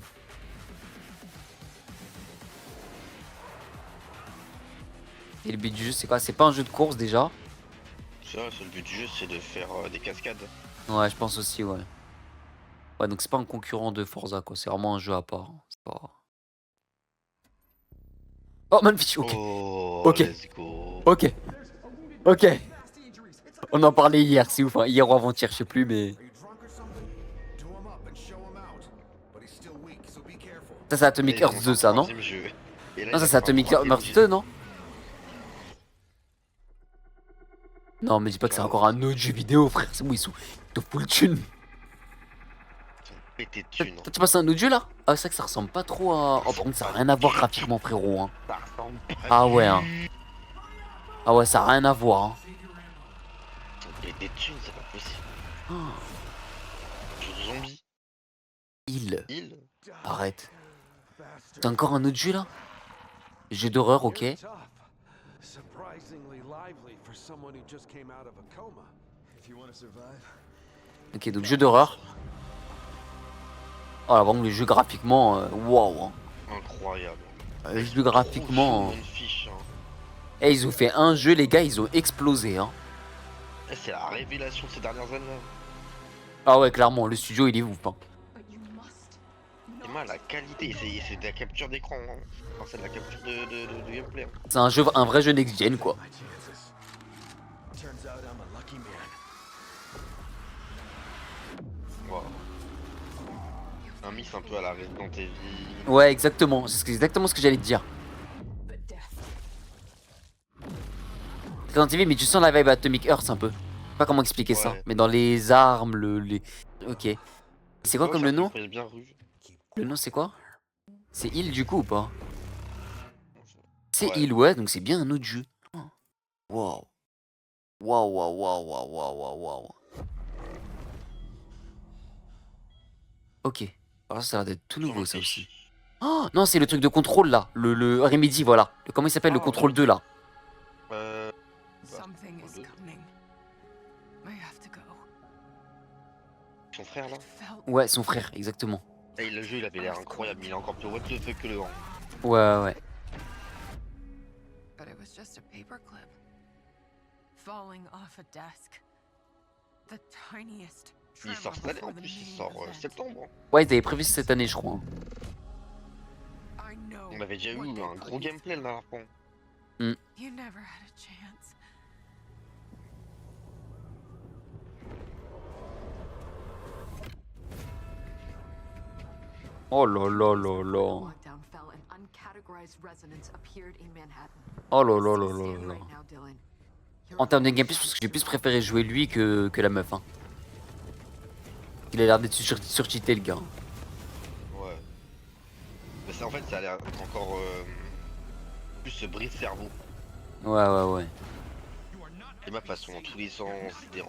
S1: Et le but du jeu, c'est quoi? C'est pas un jeu de course déjà?
S5: Ça, le but du jeu, c'est de faire des cascades.
S1: Ouais, je pense aussi, ouais. Ouais, donc c'est pas un concurrent de Forza, quoi. C'est vraiment un jeu à part. Hein. C'est pas... Oh, magnifique, ok.
S5: Oh,
S1: Ok.
S5: let's go.
S1: Ok. Ok. On en parlait hier, c'est ouf. Hein. Hier ou avant-hier, je sais plus, mais. Ça, c'est Atomic
S5: Et ils ont
S1: Heart 2,
S5: un
S1: ça, non?
S5: troisième jeu. Et là,
S1: Non,
S5: il
S1: ça,
S5: a
S1: c'est
S5: fait un
S1: Atomic
S5: troisième
S1: Heart
S5: jeu.
S1: 2, non? Non, mais dis pas que c'est encore un autre jeu vidéo, frère. C'est bon, ils sont de full thune.
S5: Pété de thunes.
S1: Toi, tu passes à un autre jeu là? Ah, c'est vrai que ça ressemble pas trop à. Oh, par contre, ça a rien à voir graphiquement, frérot. Hein.
S5: Ça ressemble pas
S1: Ah ouais, hein.
S5: du-
S1: Ah ouais, ça a rien à voir. Hein.
S5: Pété de thunes, c'est pas possible.
S1: Oh.
S5: Jeu de zombies.
S1: Il. Arrête. T'as encore un autre jeu là? Jeu d'horreur, ok.
S15: Surprisingly lively for someone who just came out of a coma. If you want to survive.
S1: Ok, donc jeu d'horreur. Oh là, bon, le jeu graphiquement, waouh. Hein.
S5: Incroyable.
S1: Le jeu graphiquement.
S5: Trop chaud, fiche, hein.
S1: Eh, ils ont fait un jeu, les gars, ils ont explosé. Hein.
S5: Eh, c'est la révélation de ces dernières années.
S1: Ah ouais, clairement, le studio il est ouf. Hein.
S5: Et moi, la qualité, c'est de la capture d'écran. Hein. Enfin, c'est de la capture de gameplay. Hein.
S1: C'est un vrai jeu next-gen quoi.
S15: Turns out I'm a lucky man.
S5: Wow. Un mix un peu à la Resident Evil.
S1: Ouais, exactement. C'est exactement ce que j'allais te dire. Resident Evil, mais tu sens la vibe Atomic Heart un peu. Je sais pas comment expliquer ça. Mais dans les armes, les. Ok. C'est quoi comme le nom?
S5: Bien rouge.
S1: Le nom c'est quoi? C'est Hill du coup ou pas? C'est
S5: Ouais.
S1: Hill, ouais, donc c'est bien un autre jeu. Waouh. Waouh, waouh, waouh, waouh, waouh, waouh, waouh. Ok. Alors ça a l'air d'être tout nouveau ça aussi. Oh non, c'est le truc de contrôle là. Le Remedy, voilà. Comment il s'appelle le contrôle 2 là?
S16: Something is coming. I have to go.
S5: Son frère là.
S1: Ouais, son frère, exactement.
S5: Et le jeu il avait l'air incroyable, mais il est encore plus what the fuck que le 1.
S1: Ouais, ouais.
S16: But it was just a paperclip falling off a desk. The tiniest.
S5: Il sort cette année en plus, il sort septembre.
S1: Ouais, ils avaient prévu cette année, je crois. Hein.
S5: On avait déjà eu un gros gameplay la dernière fois.
S1: Mm.
S16: You never had a chance.
S1: Oh là là là là.
S17: Lockdown fell and uncategorized resonance appeared in Manhattan.
S1: Oh là là là là
S17: Stand
S1: là.
S17: right now, Dylan.
S1: En termes de gameplay, je pense que j'ai plus préféré jouer lui que la meuf. Hein. Il a l'air d'être surcheaté le gars.
S5: Ouais. Mais ça en fait ça a l'air encore plus ce bris de cerveau.
S1: Ouais, ouais, ouais.
S5: Les maps passent dans tous les sens, c'était en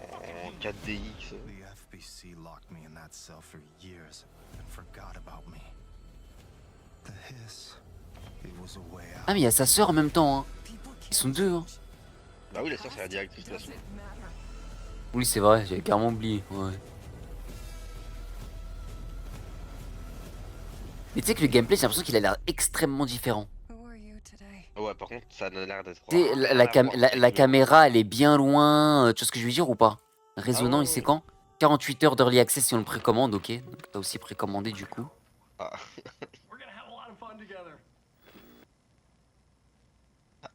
S5: 4DX.
S18: The FBC locked me in that cell for years and forgot about me. The hiss, it was a way out.
S1: Ah mais il y a sa sœur en même temps. Hein. Ils sont deux. Hein.
S5: Bah oui, la sœur c'est la directrice de toute façon.
S1: Oui, c'est vrai, j'avais carrément oublié. Ouais. Mais tu sais que le gameplay, j'ai l'impression qu'il a l'air extrêmement différent.
S5: Ouais, par contre, ça a l'air d'être.
S1: Tu sais, la caméra, elle est bien loin. Tu vois ce que je veux dire ou pas? Résonnant, il sait quand? 48 heures d'early access si on le précommande, ok. Donc t'as aussi précommandé du coup.
S5: Ah.
S2: We're gonna have a lot of fun together.
S5: Ah,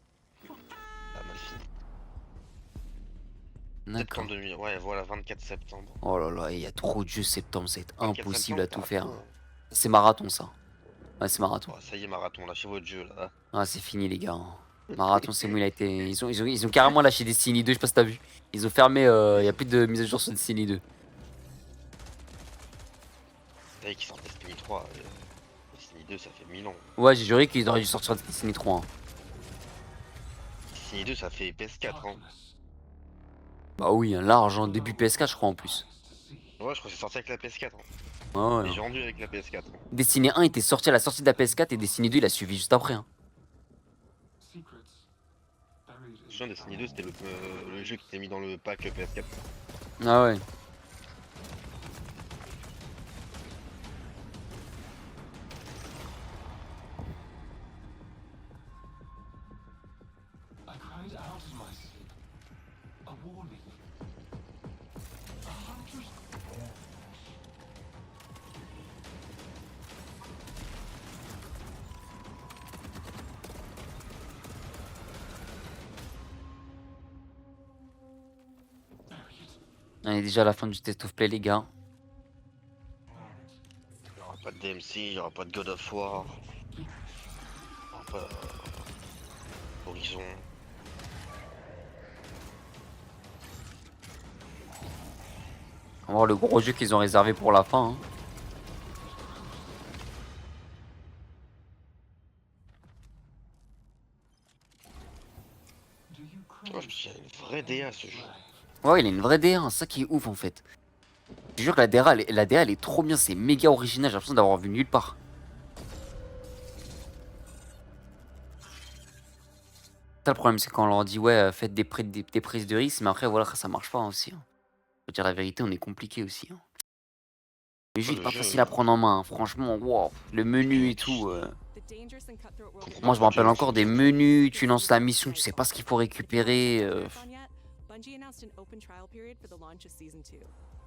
S5: mal fini.
S1: D'accord.
S5: Septembre 2000, ouais, voilà, 24 septembre.
S1: Oh là là, il y a trop de jeux septembre, ça va être
S5: 24
S1: impossible à
S5: septembre,
S1: tout faire.
S5: marathon.
S1: C'est marathon ça. Ouais, c'est marathon.
S5: Oh, ça y est, marathon, lâchez votre jeu là.
S1: Ah, c'est fini les gars. Marathon, c'est bon, il a été. Ils ont carrément lâché Destiny 2, je sais pas si t'as vu. Ils ont fermé, il y a plus de mise à jour sur Destiny 2.
S5: Ça y est, qu'ils sortent Destiny 3. Destiny 2, ça fait 1000 ans.
S1: Ouais, j'ai juré qu'ils auraient dû sortir Destiny 3. Hein.
S5: Destiny 2, ça fait PS4. Hein.
S1: Bah oui, un large, hein, début PS4 je crois en plus.
S5: Ouais, je crois que c'est sorti avec la PS4. Hein.
S1: Ah ouais.
S5: Et j'ai rendu avec la PS4. Hein.
S1: Destiny 1 était sorti à la sortie de la PS4 et Destiny 2 il a suivi juste après. Hein.
S5: Je me souviens, Destiny 2, c'était le jeu qui était mis dans le pack PS4.
S1: Ah ouais.
S15: I cried out in my sleep. A warning. A hunter's
S1: On est déjà à la fin du State of Play, les gars.
S5: Il n'y aura pas de DMC, il n'y aura pas de God of War. Il n'y aura pas Horizon.
S1: On va voir le gros jeu qu'ils ont réservé pour la fin. Hein.
S5: Oh, il y a une vraie DA ce jeu.
S1: Ouais, il a une vraie DA, hein, ça qui est ouf en fait. Je jure que la DA, elle est trop bien, c'est méga original, j'ai l'impression d'avoir vu nulle part. Ça, le problème, c'est quand on leur dit, ouais, faites des prises de risque, mais après, voilà, ça marche pas aussi. Hein. Faut dire la vérité, on est compliqué aussi. Hein. Le jeu, il est pas facile à prendre en main, hein. Franchement, wow, le menu et tout. Moi, je me rappelle encore des menus, tu lances la mission, tu sais pas ce qu'il faut récupérer.
S11: Bungie announced an open trial period for the launch of Season 2.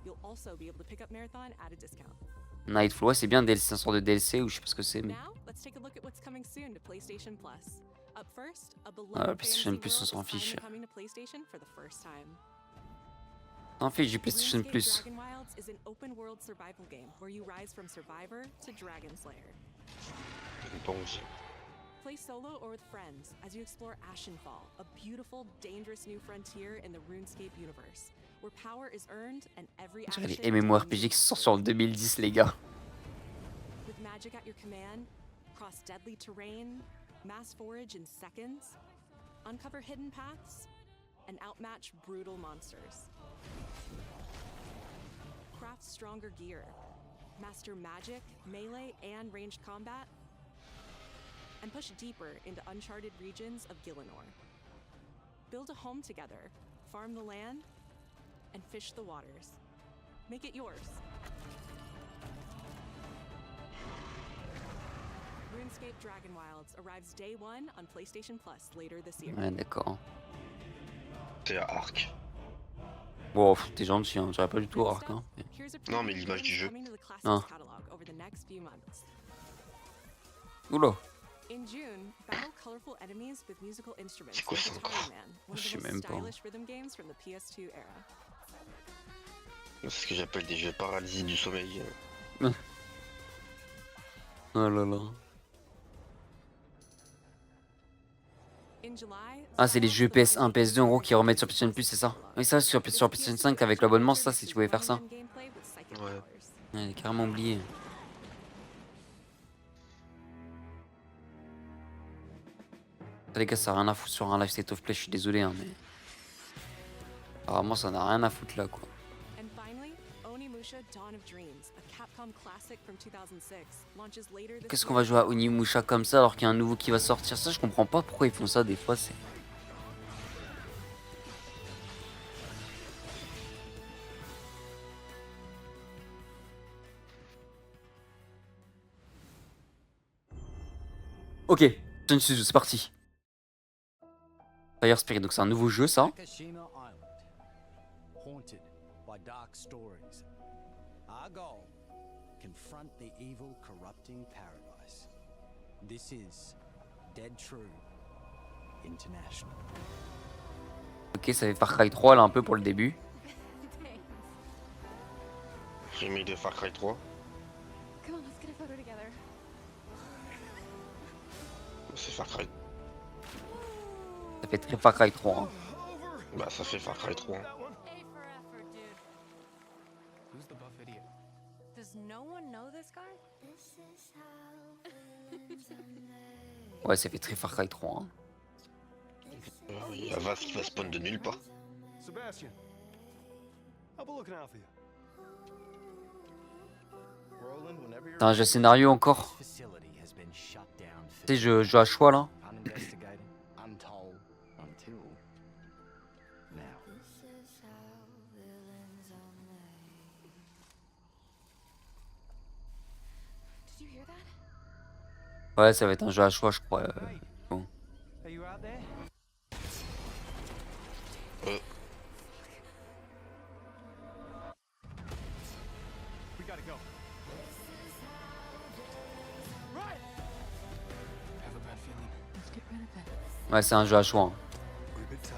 S11: You'll also be able to pick up Marathon at a discount.
S1: Nightfall, ouais, c'est bien DLC, un sort de DLC ou je sais pas ce que c'est. Mais...
S11: Now, let's take a look at what's coming soon to PlayStation Plus. Up first, a
S1: Ah, PlayStation Plus, on s'en fiche. En fait, j'ai PlayStation Plus.
S11: Dragon Wilds is an open world survival game where you rise from survivor to dragon slayer.
S5: Bon aussi.
S11: Play solo or with friends as you explore Ashenfall, a beautiful, dangerous new frontier in the RuneScape universe, where power is earned and every action
S1: Les MMORPG qui sortent sur le 2010, les gars.
S11: With magic at your command, cross deadly terrain, mass forage in seconds, uncover hidden paths, and outmatch brutal monsters. Craft stronger gear, master magic, melee, and ranged combat, and push deeper into uncharted regions of Gielinor. Build a home together, farm the land, and fish the waters. Make it yours. RuneScape Dragon Wilds arrives day 1 on PlayStation Plus later this year.
S1: Ouais, d'accord.
S5: C'est à Arc.
S1: Bon, t'es gentil, hein. J'aurais pas du tout Arc. Hein.
S5: Non, mais l'image du jeu.
S1: Ah. Oula.
S11: In June, battle colorful enemies with musical instruments.
S5: C'est quoi ça encore?
S1: Je sais même pas.
S11: Stylish rhythm games from the PS2 era.
S5: C'est ce que j'appelle des jeux paralysie du sommeil.
S1: Oh là là. Ah, c'est les jeux PS1, PS2 en gros qui remettent sur PlayStation Plus, c'est ça? Oui, ça sur PlayStation 5 avec l'abonnement, ça, si tu pouvais faire ça.
S5: Ouais.
S1: J'ai carrément oublié. Les gars, ça n'a rien à foutre sur un live State of Play, je suis désolé, hein, mais. Apparemment, ça n'a rien à foutre là, quoi.
S11: And finally, Onimusha Dawn of Dreams, a Capcom classic from 2006, launches later this
S1: Qu'est-ce qu'on va jouer à Onimusha comme ça alors qu'il y a un nouveau qui va sortir? Ça, je comprends pas pourquoi ils font ça des fois, c'est. Ok, Sensu, c'est parti. Fire Spirit, donc c'est un nouveau jeu ça.
S19: Nakashima Island, haunted by dark stories. Our goal, confront the evil, corrupting paradise. This is Dead True International.
S1: Ok, ça fait Far Cry 3 là un peu pour le début.
S5: J'ai mis de Far Cry 3.
S8: Come on, let's get a photo together.
S5: C'est Far Cry.
S1: Ça fait très Far Cry 3. Hein.
S5: Bah ça fait Far Cry 3.
S16: A for effort, dude.
S15: Who's the buff idiot?
S16: Does no one know this guy?
S1: Ouais, ça fait très Far Cry 3. Hein.
S5: Il y a Vaz qui va spawn de nulle part.
S20: Sebastian, I'll be looking out for you.
S18: Roland, whenever you're
S1: T'as un jeu scénario encore? Tu sais, je joue à choix là.
S18: uninvestigated, untold, until now.
S16: Did you hear that?
S1: Ouais, ça va être un jeu à choix, je crois. Bon.
S20: Are you out there? We gotta go. Right.
S15: Have a bad feeling.
S16: Let's get rid of it.
S1: Ouais, c'est un jeu à choix. Hein.
S20: Grip it tight.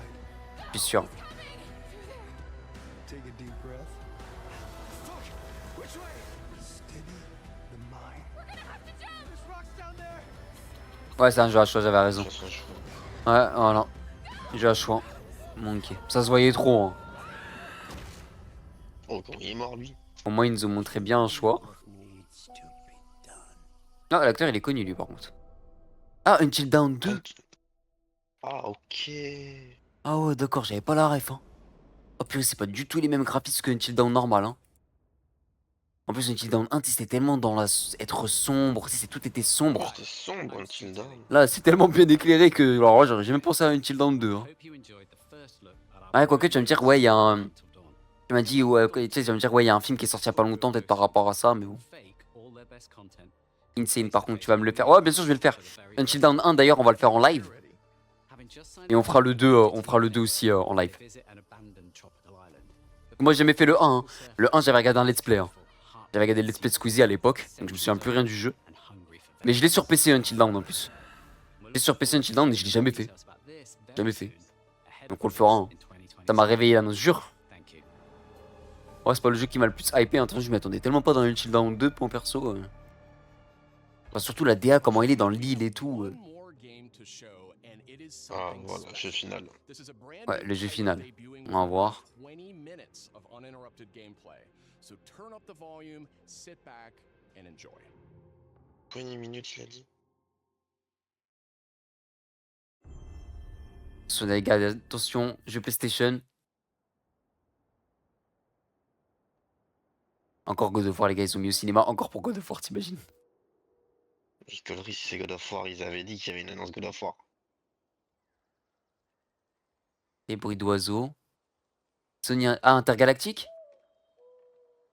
S1: Je suis sûr.
S20: Take a deep breath.
S1: Ouais, c'est un jeu à choix, j'avais raison.
S5: Ça, je-
S1: Ouais, voilà. Jeu à choix. Manqué. Ça se voyait trop. Hein.
S5: Oh, comment il est mort lui.
S1: Au moins, ils nous ont montré bien un choix. Ah, l'acteur, il est connu, lui, par contre. Ah, Until Dawn 2.
S5: Ah, ok.
S1: Ah ouais, d'accord, j'avais pas la ref. Hein. Oh purée, c'est pas du tout les mêmes graphismes que Until Dawn normal. Hein. En plus, Until Dawn 1, c'était tellement dans la... être sombre, tout était sombre.
S5: C'était sombre, Until Dawn.
S1: Là, c'est tellement bien éclairé que... Alors, ouais, j'ai même pensé à Until Dawn 2. Hein. Ouais, quoique, tu vas me dire, ouais, il y a un... Tu m'as dit, ouais, tu sais, tu vas me dire, ouais, il y a un film qui est sorti il y a pas longtemps, peut-être par rapport à ça, mais bon. Insane, par contre, tu vas me le faire. Ouais, bien sûr, je vais le faire. Until Dawn 1, d'ailleurs, on va le faire en live. Et on fera le 2, aussi en live. Moi, j'ai jamais fait le 1. Hein. Le 1, j'avais regardé un let's play. Hein. J'avais regardé le let's play de Squeezie à l'époque, donc je me souviens plus rien du jeu. Mais je l'ai sur PC Until Dawn en plus. Je l'ai sur PC Until Dawn et je l'ai jamais fait. Jamais fait. Donc on le fera. Hein. Ça m'a réveillé là, non, je jure. Ouais, c'est pas le jeu qui m'a le plus hypé. Hein. Je m'attendais tellement pas dans Until Dawn 2 pour perso. Enfin, surtout la DA, comment il est dans l'île et tout.
S5: Ah, voilà, jeu final.
S1: Ouais, le jeu final. On va voir.
S5: 20 minutes, il a dit.
S1: Attention les gars, attention, jeu PlayStation. Encore God of War, les gars, ils sont mis au cinéma. Encore pour God of War, t'imagines?
S5: Les conneries, si c'est God of War, ils avaient dit qu'il y avait une annonce God of War.
S1: Les bruits d'oiseaux. Sony... Ah, Intergalactique?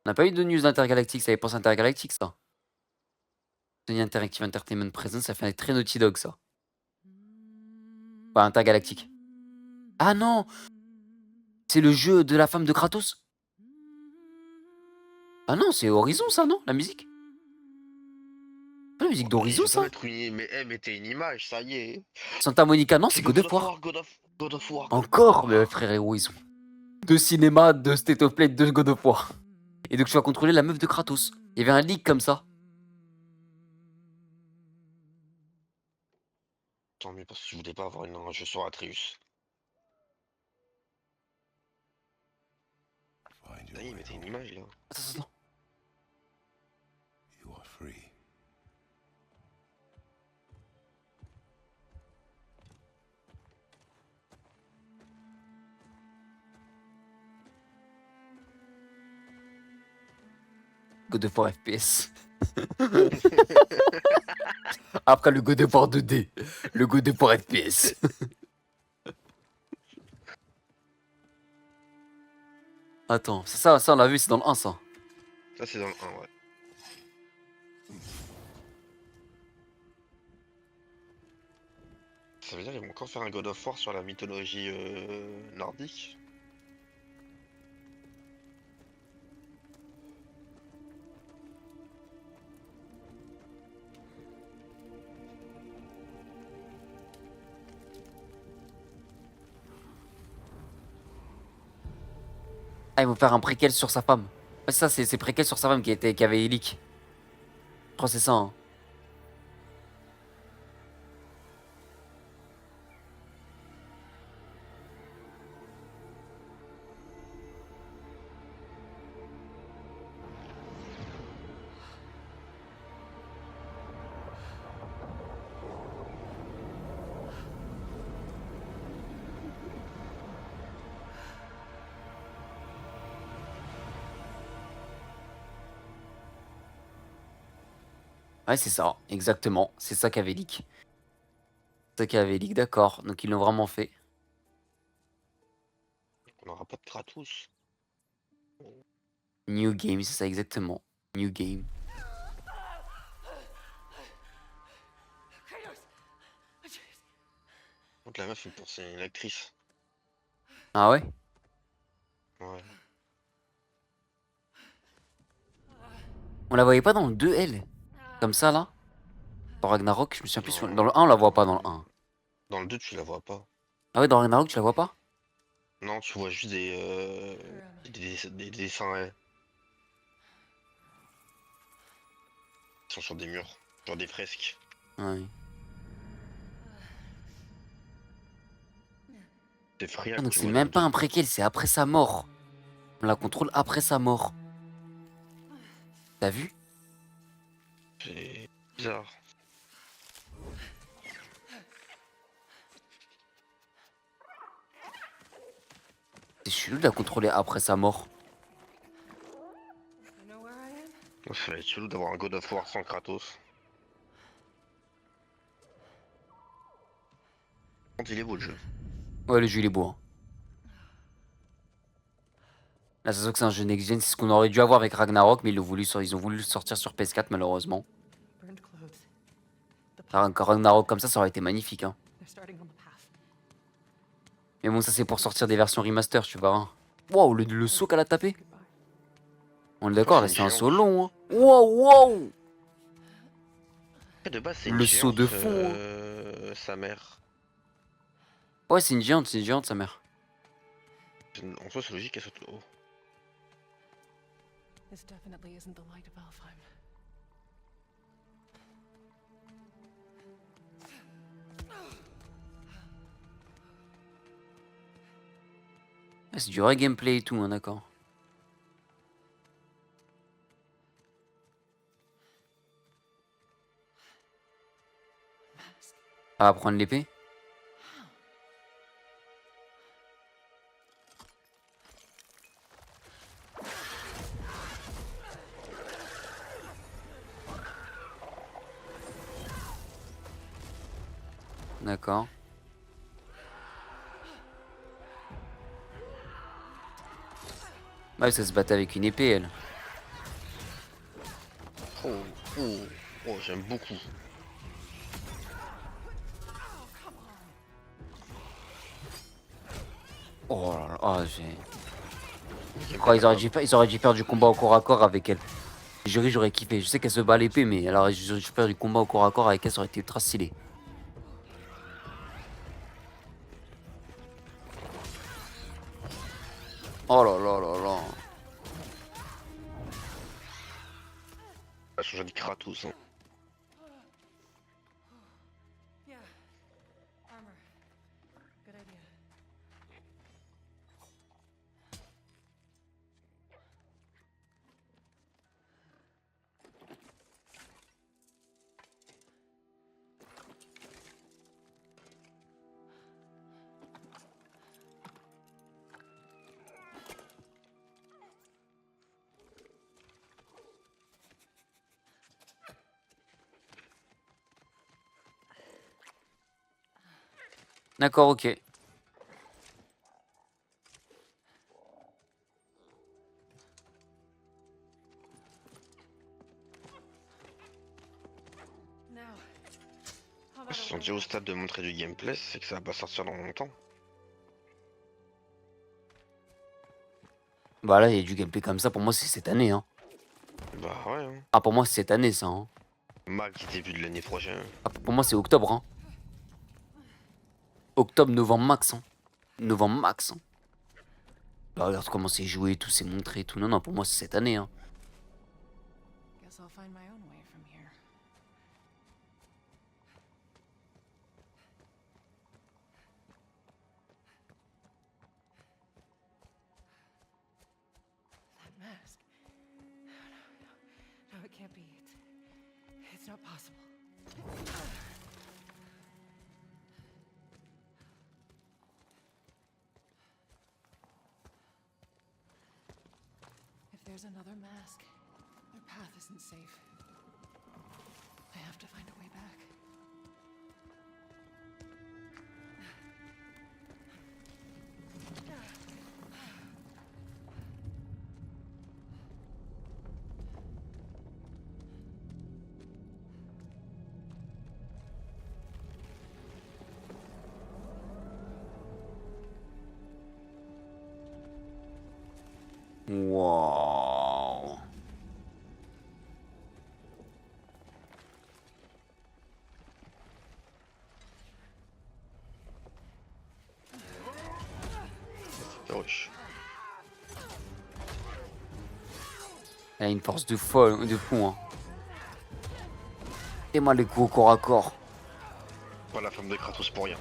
S1: On n'a pas eu de news d'Intergalactique, ça avait pensé Intergalactique, ça. Sony Interactive Entertainment Presents, ça fait un très Naughty Dog, ça. Pas Intergalactique. Ah non! C'est le jeu de la femme de Kratos? Ah non, c'est Horizon, ça, non? La musique? Pas la musique d'Horizon, ça?
S5: Mais mettez une image, ça y est.
S1: Santa Monica, non, c'est God of War.
S5: God of War.
S1: Encore, mais frérot, ils sont... Deux cinémas, deux State of Play, deux God of War. Et donc tu vas contrôler la meuf de Kratos. Il y avait un leak comme ça.
S5: Tant mieux parce que je voulais pas avoir un jeu sur Atreus. Ça y est, mettez une image là.
S1: Attends.
S15: You are free.
S1: God of War FPS. Après le God of War 2D. Le God of War FPS. Attends, c'est ça on l'a vu, c'est dans le 1 ça.
S5: Ça c'est dans le 1, ouais. Ça veut dire qu'ils vont encore faire un God of War sur la mythologie nordique.
S1: Ah, ils vont faire un préquel sur sa femme. Ouais, ça, c'est préquel sur sa femme qui avait leak. Je crois que c'est ça. Hein. Ouais, c'est ça, exactement. C'est ça qu'avait leak. C'est ça qu'avait leak, d'accord. Donc ils l'ont vraiment fait.
S5: On n'aura pas de Kratos.
S1: New game, c'est ça exactement. New game.
S5: Donc la meuf, c'est une actrice.
S1: Ah ouais?
S5: Ouais.
S1: On la voyait pas dans le 2, elle? Comme ça, là? Dans Ragnarok, je me souviens plus. Dans le 1, on la voit pas dans le 1.
S5: Dans le 2, tu la vois pas.
S1: Ah ouais, dans Ragnarok, tu la vois pas?
S5: Non, tu vois juste des dessins, ouais. Ils sont sur des murs, genre des fresques.
S1: Ouais.
S5: C'est Freya
S1: Ah,
S5: que
S1: donc
S5: tu
S1: c'est
S5: vois
S1: même
S5: dans
S1: pas
S5: le
S1: un préquel, c'est après sa mort. On la contrôle après sa mort. T'as vu?
S5: C'est bizarre.
S1: C'est chelou de la contrôler après sa mort.
S5: Ça va être chelou d'avoir un God of War sans Kratos. Il est beau le jeu.
S1: Ouais, le jeu il est beau. Hein. Là, ça se voit que c'est un jeu next-gen, c'est ce qu'on aurait dû avoir avec Ragnarok, mais ils ont voulu le sortir sur PS4 malheureusement. Un Ragnarok comme ça aurait été magnifique. Hein. Mais bon, ça c'est pour sortir des versions remaster, tu vois. Hein. Waouh, le saut qu'elle a tapé. On est d'accord, là c'est un saut long. Hein. Waouh, waouh.
S5: De base, c'est
S1: le saut de fond.
S5: Sa mère.
S1: Ouais, c'est une géante sa mère.
S5: En soi, c'est logique qu'elle saute haut.
S17: This definitely isn't the light of Alfheim.
S1: Ah, c'est du vrai gameplay et tout, hein, d'accord. On va prendre l'épée. D'accord. Ouais, ça se battait avec une épée, elle.
S5: Oh, j'aime beaucoup.
S1: Oh là là, oh, j'ai... Oh, ils auraient dû faire du combat au corps à corps avec elle. J'aurais kiffé. Je sais qu'elle se bat à l'épée, mais alors j'aurais dû faire du combat au corps à corps avec elle, ça aurait été ultra stylé. Oh là là là là.
S5: Ça change de Kratos. Hein.
S17: Yeah. Armor. Good idea.
S1: D'accord, ok.
S5: Ils sont déjà au stade de montrer du gameplay, c'est que ça va pas sortir dans longtemps.
S1: Bah là, il y a du gameplay comme ça, pour moi c'est cette année. Hein.
S5: Bah ouais. Hein.
S1: Ah, pour moi c'est cette année ça. Hein.
S5: Max début de l'année prochaine.
S1: Ah, pour moi c'est octobre. Hein. Octobre, novembre max. Hein. Novembre max. Hein. Bah, regarde comment c'est joué, tout c'est montré, tout. Non, non, pour moi c'est cette année. Hein.
S17: Guess I'll find my own way from here. That mask. No, it can't be. It's not possible. If there's another mask, their path isn't safe. I have to find a way back.
S1: Wow.
S5: Wesh.
S1: Elle a une force de folle, de fou. Hein. Et moi les coups au corps à corps.
S5: Pas la femme de Kratos pour rien.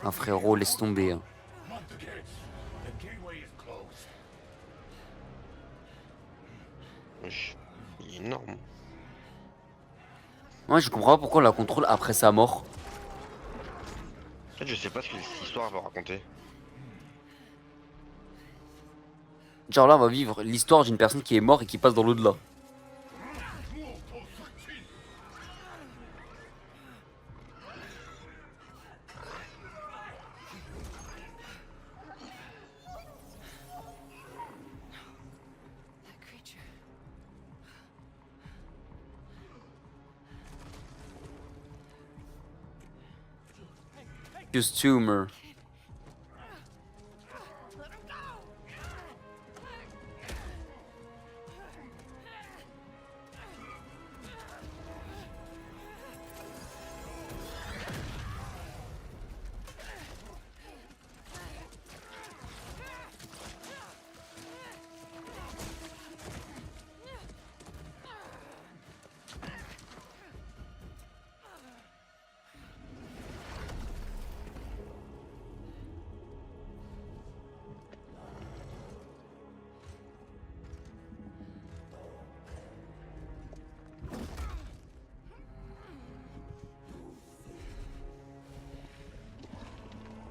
S1: Un frérot, laisse tomber. Hein.
S15: Not the gates. The gateway is closed.
S5: Wesh, il est énorme.
S1: Moi, je comprends pas pourquoi on la contrôle après sa mort.
S5: En fait, je sais pas ce que cette histoire va raconter.
S1: Genre là, on va vivre l'histoire d'une personne qui est morte et qui passe dans l'au-delà. Just tumor.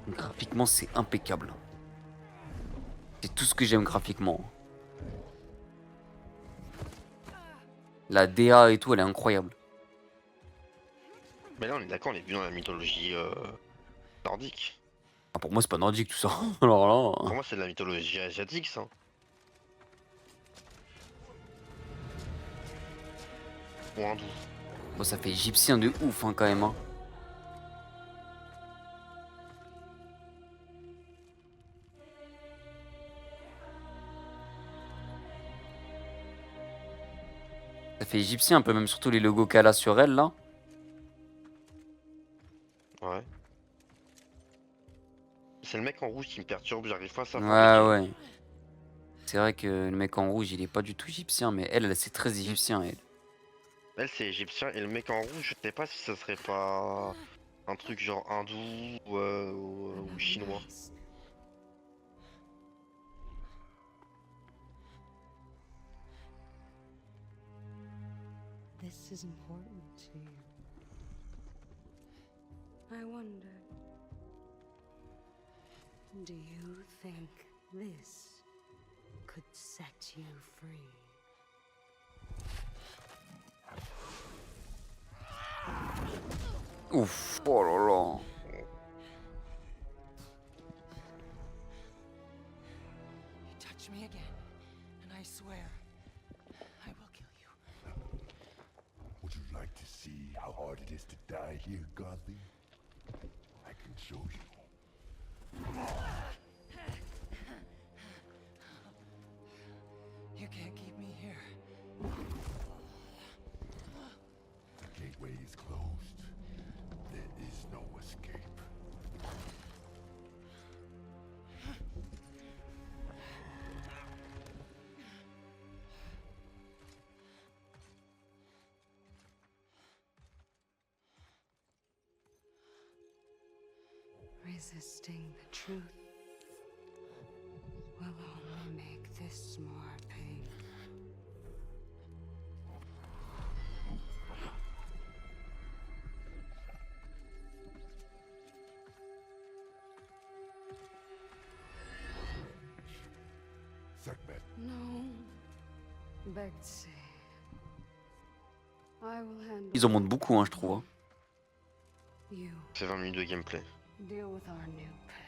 S1: Graphiquement, c'est impeccable. C'est tout ce que j'aime graphiquement. La DA et tout, elle est incroyable.
S5: Mais là, on est d'accord, on est plus dans la mythologie nordique.
S1: Ah, pour moi, c'est pas nordique tout ça. Alors là.
S5: Pour moi, c'est de la mythologie asiatique, ça. Ou hindoue.
S1: Bon, ça fait égyptien de ouf, hein, quand même. Hein. Ça fait égyptien un peu, même surtout les logos qu'elle a sur elle, là.
S5: Ouais. C'est le mec en rouge qui me perturbe, j'arrive pas à savoir.
S1: Ouais, ouais. C'est vrai que le mec en rouge, il est pas du tout égyptien, mais elle c'est très égyptien, elle.
S5: Elle, c'est égyptien, et le mec en rouge, je sais pas si ça serait pas un truc genre hindou ou chinois.
S9: This is important to you. I wonder, do you think this could set you free?
S1: Ouf, oh là là.
S17: You touch me again, and I swear, I will kill you.
S15: Would you like to see how hard it is to die here, Godly? I can show you.
S17: You can't keep me here.
S15: The gateway is closed. There is no escape.
S9: Resisting the truth will only make this more painful.
S15: Sekhmet.
S9: No, Betsy. I will handle.
S1: Ils en montrent beaucoup, hein, je trouve. Hein.
S9: You
S5: C'est 20 minutes de gameplay.
S9: deal with our new pet.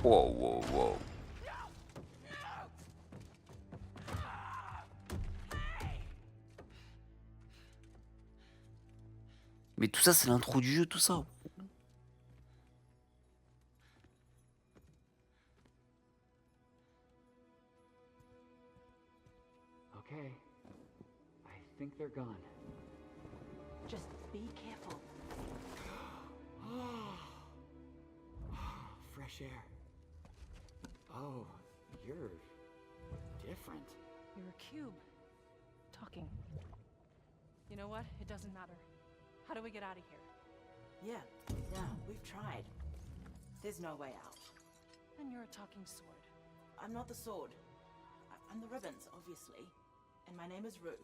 S1: Wow, wow, wow. Mais tout ça, c'est l'intro du jeu, tout ça.
S21: Okay. I think they're gone.
S13: Just be careful.
S21: Fresh air. Oh, you're different.
S17: You're a cube. Talking. You know what? It doesn't matter. How do we get out of here?
S13: Yeah, we've tried. There's no way out.
S17: And you're a talking sword.
S13: I'm not the sword. I'm the ribbons, obviously. And my name is Rue.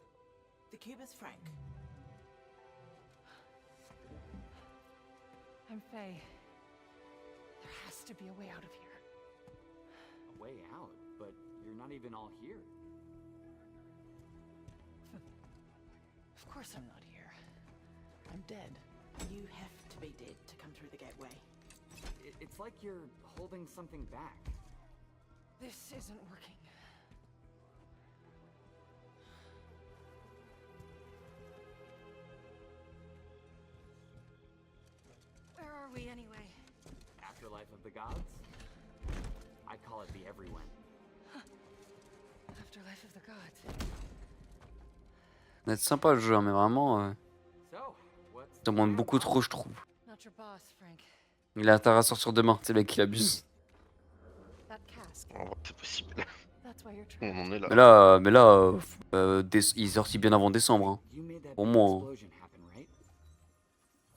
S13: The cube is Frank.
S17: I'm Faye. There has to be a way out of here.
S21: A way out? But you're not even all here.
S17: Of course I'm not here. I'm dead.
S13: You have to be dead to come through the gateway.
S21: It's like you're holding something back.
S17: This isn't working. Where are we anyway?
S21: Afterlife of the gods? I call it the Everyone.
S17: Afterlife of the gods.
S1: Ça va être sympa le jeu, hein, mais vraiment,
S21: So, what's
S1: ça demande beaucoup trop, je trouve.
S17: Not your boss, Frank.
S1: Il a intérêt à sortir demain, c'est le mec qui abuse.
S17: That cask.
S5: En vrai, c'est possible.
S17: That's why you're
S5: On en est là.
S1: Mais là, il est sorti bien avant décembre. Hein. Pour moi. Hein.
S21: explosion happen, right?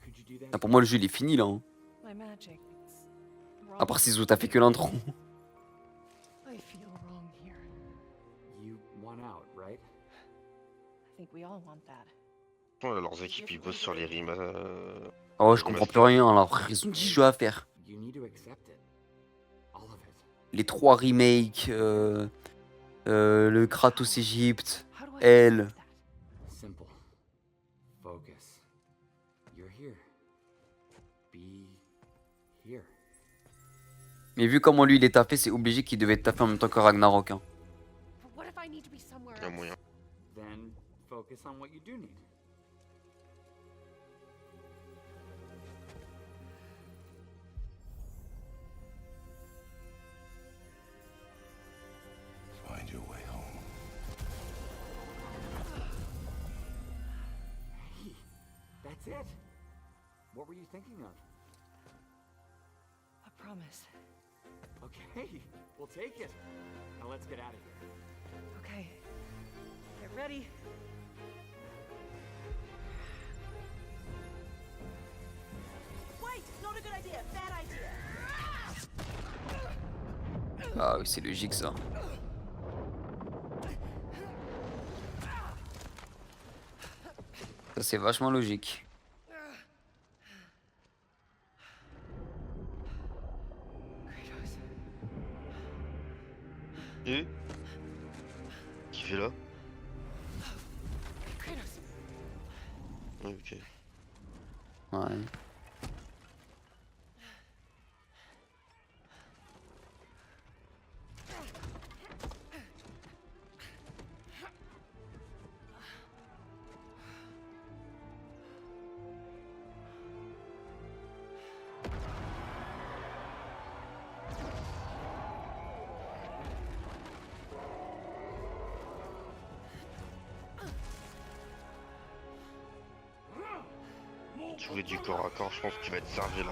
S21: Could you do that?
S1: Ah, pour moi, le jeu, il est fini là. Hein.
S17: My magic.
S1: À part si t'as fait que l'intro.
S17: I feel wrong here.
S21: You want out, right?
S17: I think we all want that.
S5: Ouais, leurs équipes, ils bossent sur les rimes.
S1: Ah ouais, je comprends plus rien là. Frère, ils ont 10 jeux à faire.
S21: You need to accept it. All of it.
S1: Les 3 remakes, le Kratos Égypte, Elle.
S21: Simple. Focus. You're here. Be here.
S1: Mais vu comment lui il est taffé, c'est obligé qu'il devait être taffé en même temps que Ragnarok. Hein.
S17: But what if I need to be somewhere
S5: Il y a moyen.
S21: Then focus on what you do need.
S15: Find your way home.
S21: Hey, that's it. What were you thinking of?
S17: A promise.
S21: Okay, we'll take it. Now let's get out of here.
S17: Okay. Get ready.
S13: Wait, not a good idea. Bad idea.
S1: Ah oui, c'est logique ça. Ça c'est vachement logique.
S5: Et qui fait là?
S17: Kratos.
S5: Ouais, ok.
S1: Ouais.
S5: Jouer du corps à corps, je pense qu'il va être servi là.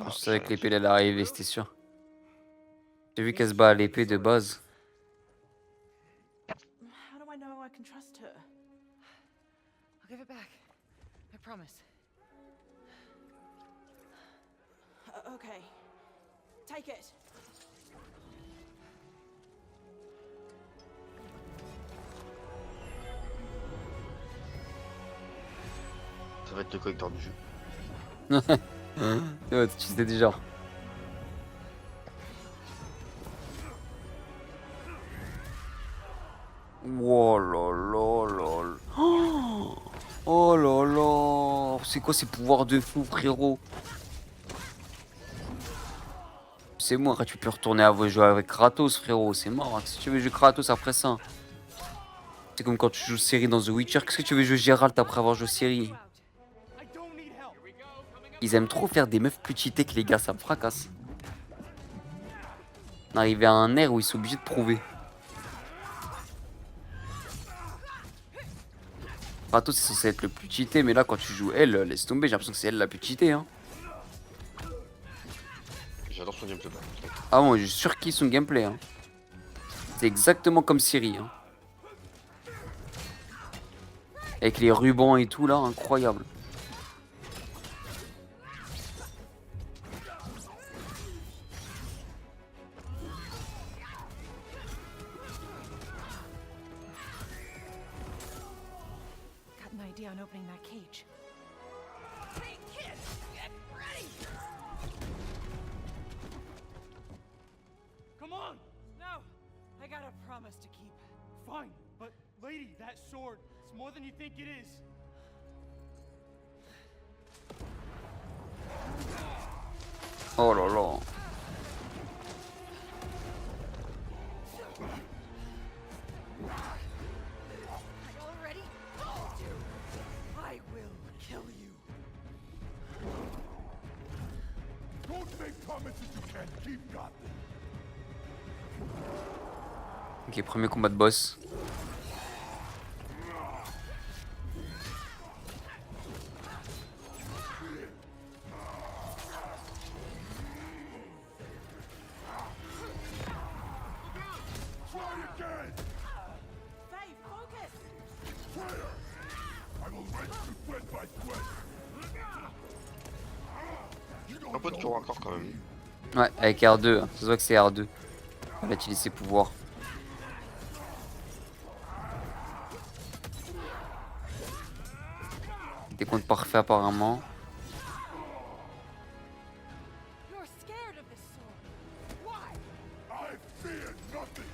S1: Je savais que l'épée elle arriver, c'était sûr. J'ai vu qu'elle se bat à l'épée de base.
S13: How do I know I can trust her?
S17: I'll give it back. I promise.
S13: Okay. Take it.
S5: Ça va être le correcteur du jeu.
S1: Ouais, tu sais déjà. Oh là là là. Oh là là. C'est quoi ces pouvoirs de fou, frérot? C'est moi, tu peux retourner à jouer avec Kratos, frérot. C'est mort. Si tu veux jouer Kratos après ça. C'est comme quand tu joues Ciri dans The Witcher. Qu'est-ce que tu veux jouer Geralt après avoir joué Ciri? Ils aiment trop faire des meufs plus cheatées que les gars, ça me fracasse. On arrive à un air où ils sont obligés de prouver. Kratos c'est censé être le plus cheaté, mais là quand tu joues elle, laisse tomber, j'ai l'impression que c'est elle la plus cheatée. Hein.
S5: J'adore son gameplay.
S1: Ah bon, je surkiffe son gameplay. Hein. C'est exactement comme Ciri. Hein. Avec les rubans et tout là, incroyable.
S17: Got an idea on opening that cage.
S13: Hey, kids, get ready!
S20: Come on!
S17: No, I got a promise to keep.
S20: Fine, but lady, that sword, it's more than you think it is.
S1: Oh là là.
S13: I already told you! I will kill you.
S15: Don't make promises you can't keep, Gotham.
S1: Ok, premier combat de boss.
S13: Faye, focus!
S15: I will wrench you sweat by sweat.
S5: Un peu de tour encore quand même.
S1: Ouais, avec R2. Ça se voit que c'est R2. On va utiliser ses pouvoirs. Des comptes parfaits apparemment.
S17: You're scared of this sword. Why?
S15: I fear nothing.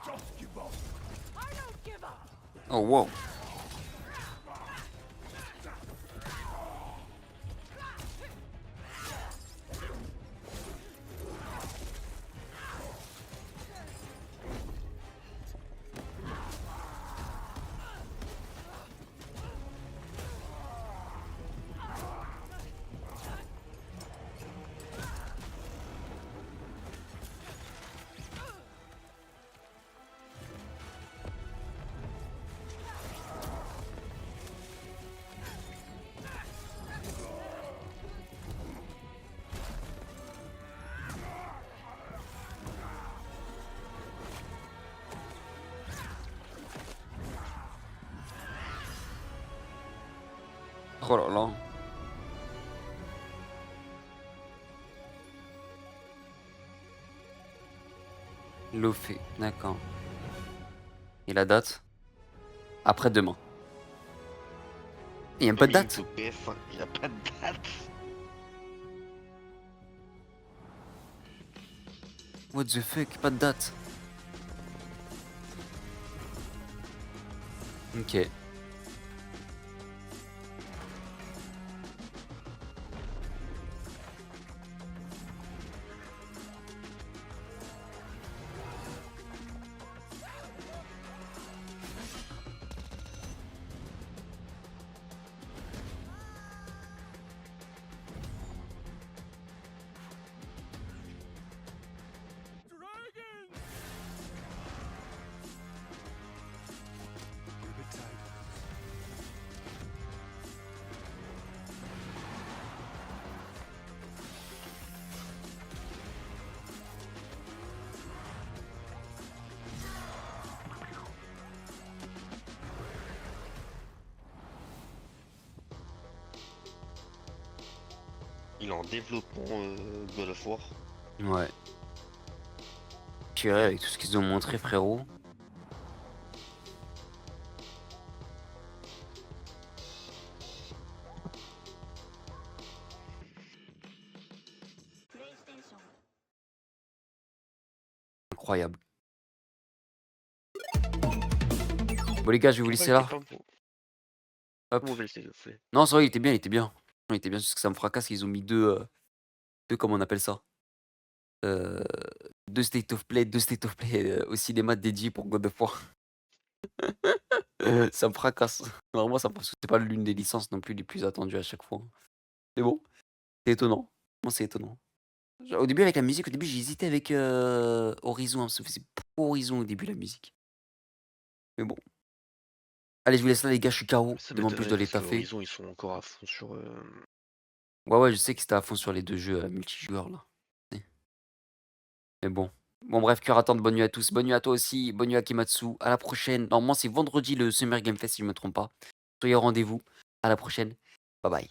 S15: Just give up.
S13: I don't give up!
S1: Oh wow. Oh là là. L'Ophé, d'accord. Et la date? Après-demain. Il n'y a pas de date?
S5: Il n'y a pas de date.
S1: What the fuck? Pas de date. Ok.
S5: Il est en développement God of War.
S1: Ouais. Purée, avec tout ce qu'ils ont montré, frérot. Incroyable. Bon les gars, je vais vous laisser là. Hop.
S5: Mauvais, s'il te plaît.
S1: Non, c'est vrai, il était bien, il était bien. Non, il était bien, juste que ça me fracasse qu'ils ont mis deux, comment on appelle ça? Deux State of Play au cinéma dédiés pour God of War. Ça me fracasse. Vraiment, ça me fracasse. C'est pas l'une des licences non plus les plus attendues à chaque fois. Mais bon, c'est étonnant. Moi, c'est étonnant. Au début, avec la musique, au début, j'ai hésité avec Horizon. Ça faisait pour Horizon au début, la musique. Mais bon. Allez, je vous laisse là, les gars, je suis KO.
S5: Ça
S1: Demain, en plus, je dois
S5: m'étonnerait
S1: les
S5: parce que
S1: taffer.
S5: Horizon, ils sont encore à fond sur.
S1: Ouais, je sais que c'était à fond sur les deux jeux multijoueurs, là. Mais bon. Bon, bref, cœur attendre, bonne nuit à tous. Bonne nuit à toi aussi. Bonne nuit à Kimatsu. À la prochaine. Normalement, c'est vendredi le Summer Game Fest, si je me trompe pas. Soyez au rendez-vous. À la prochaine. Bye bye.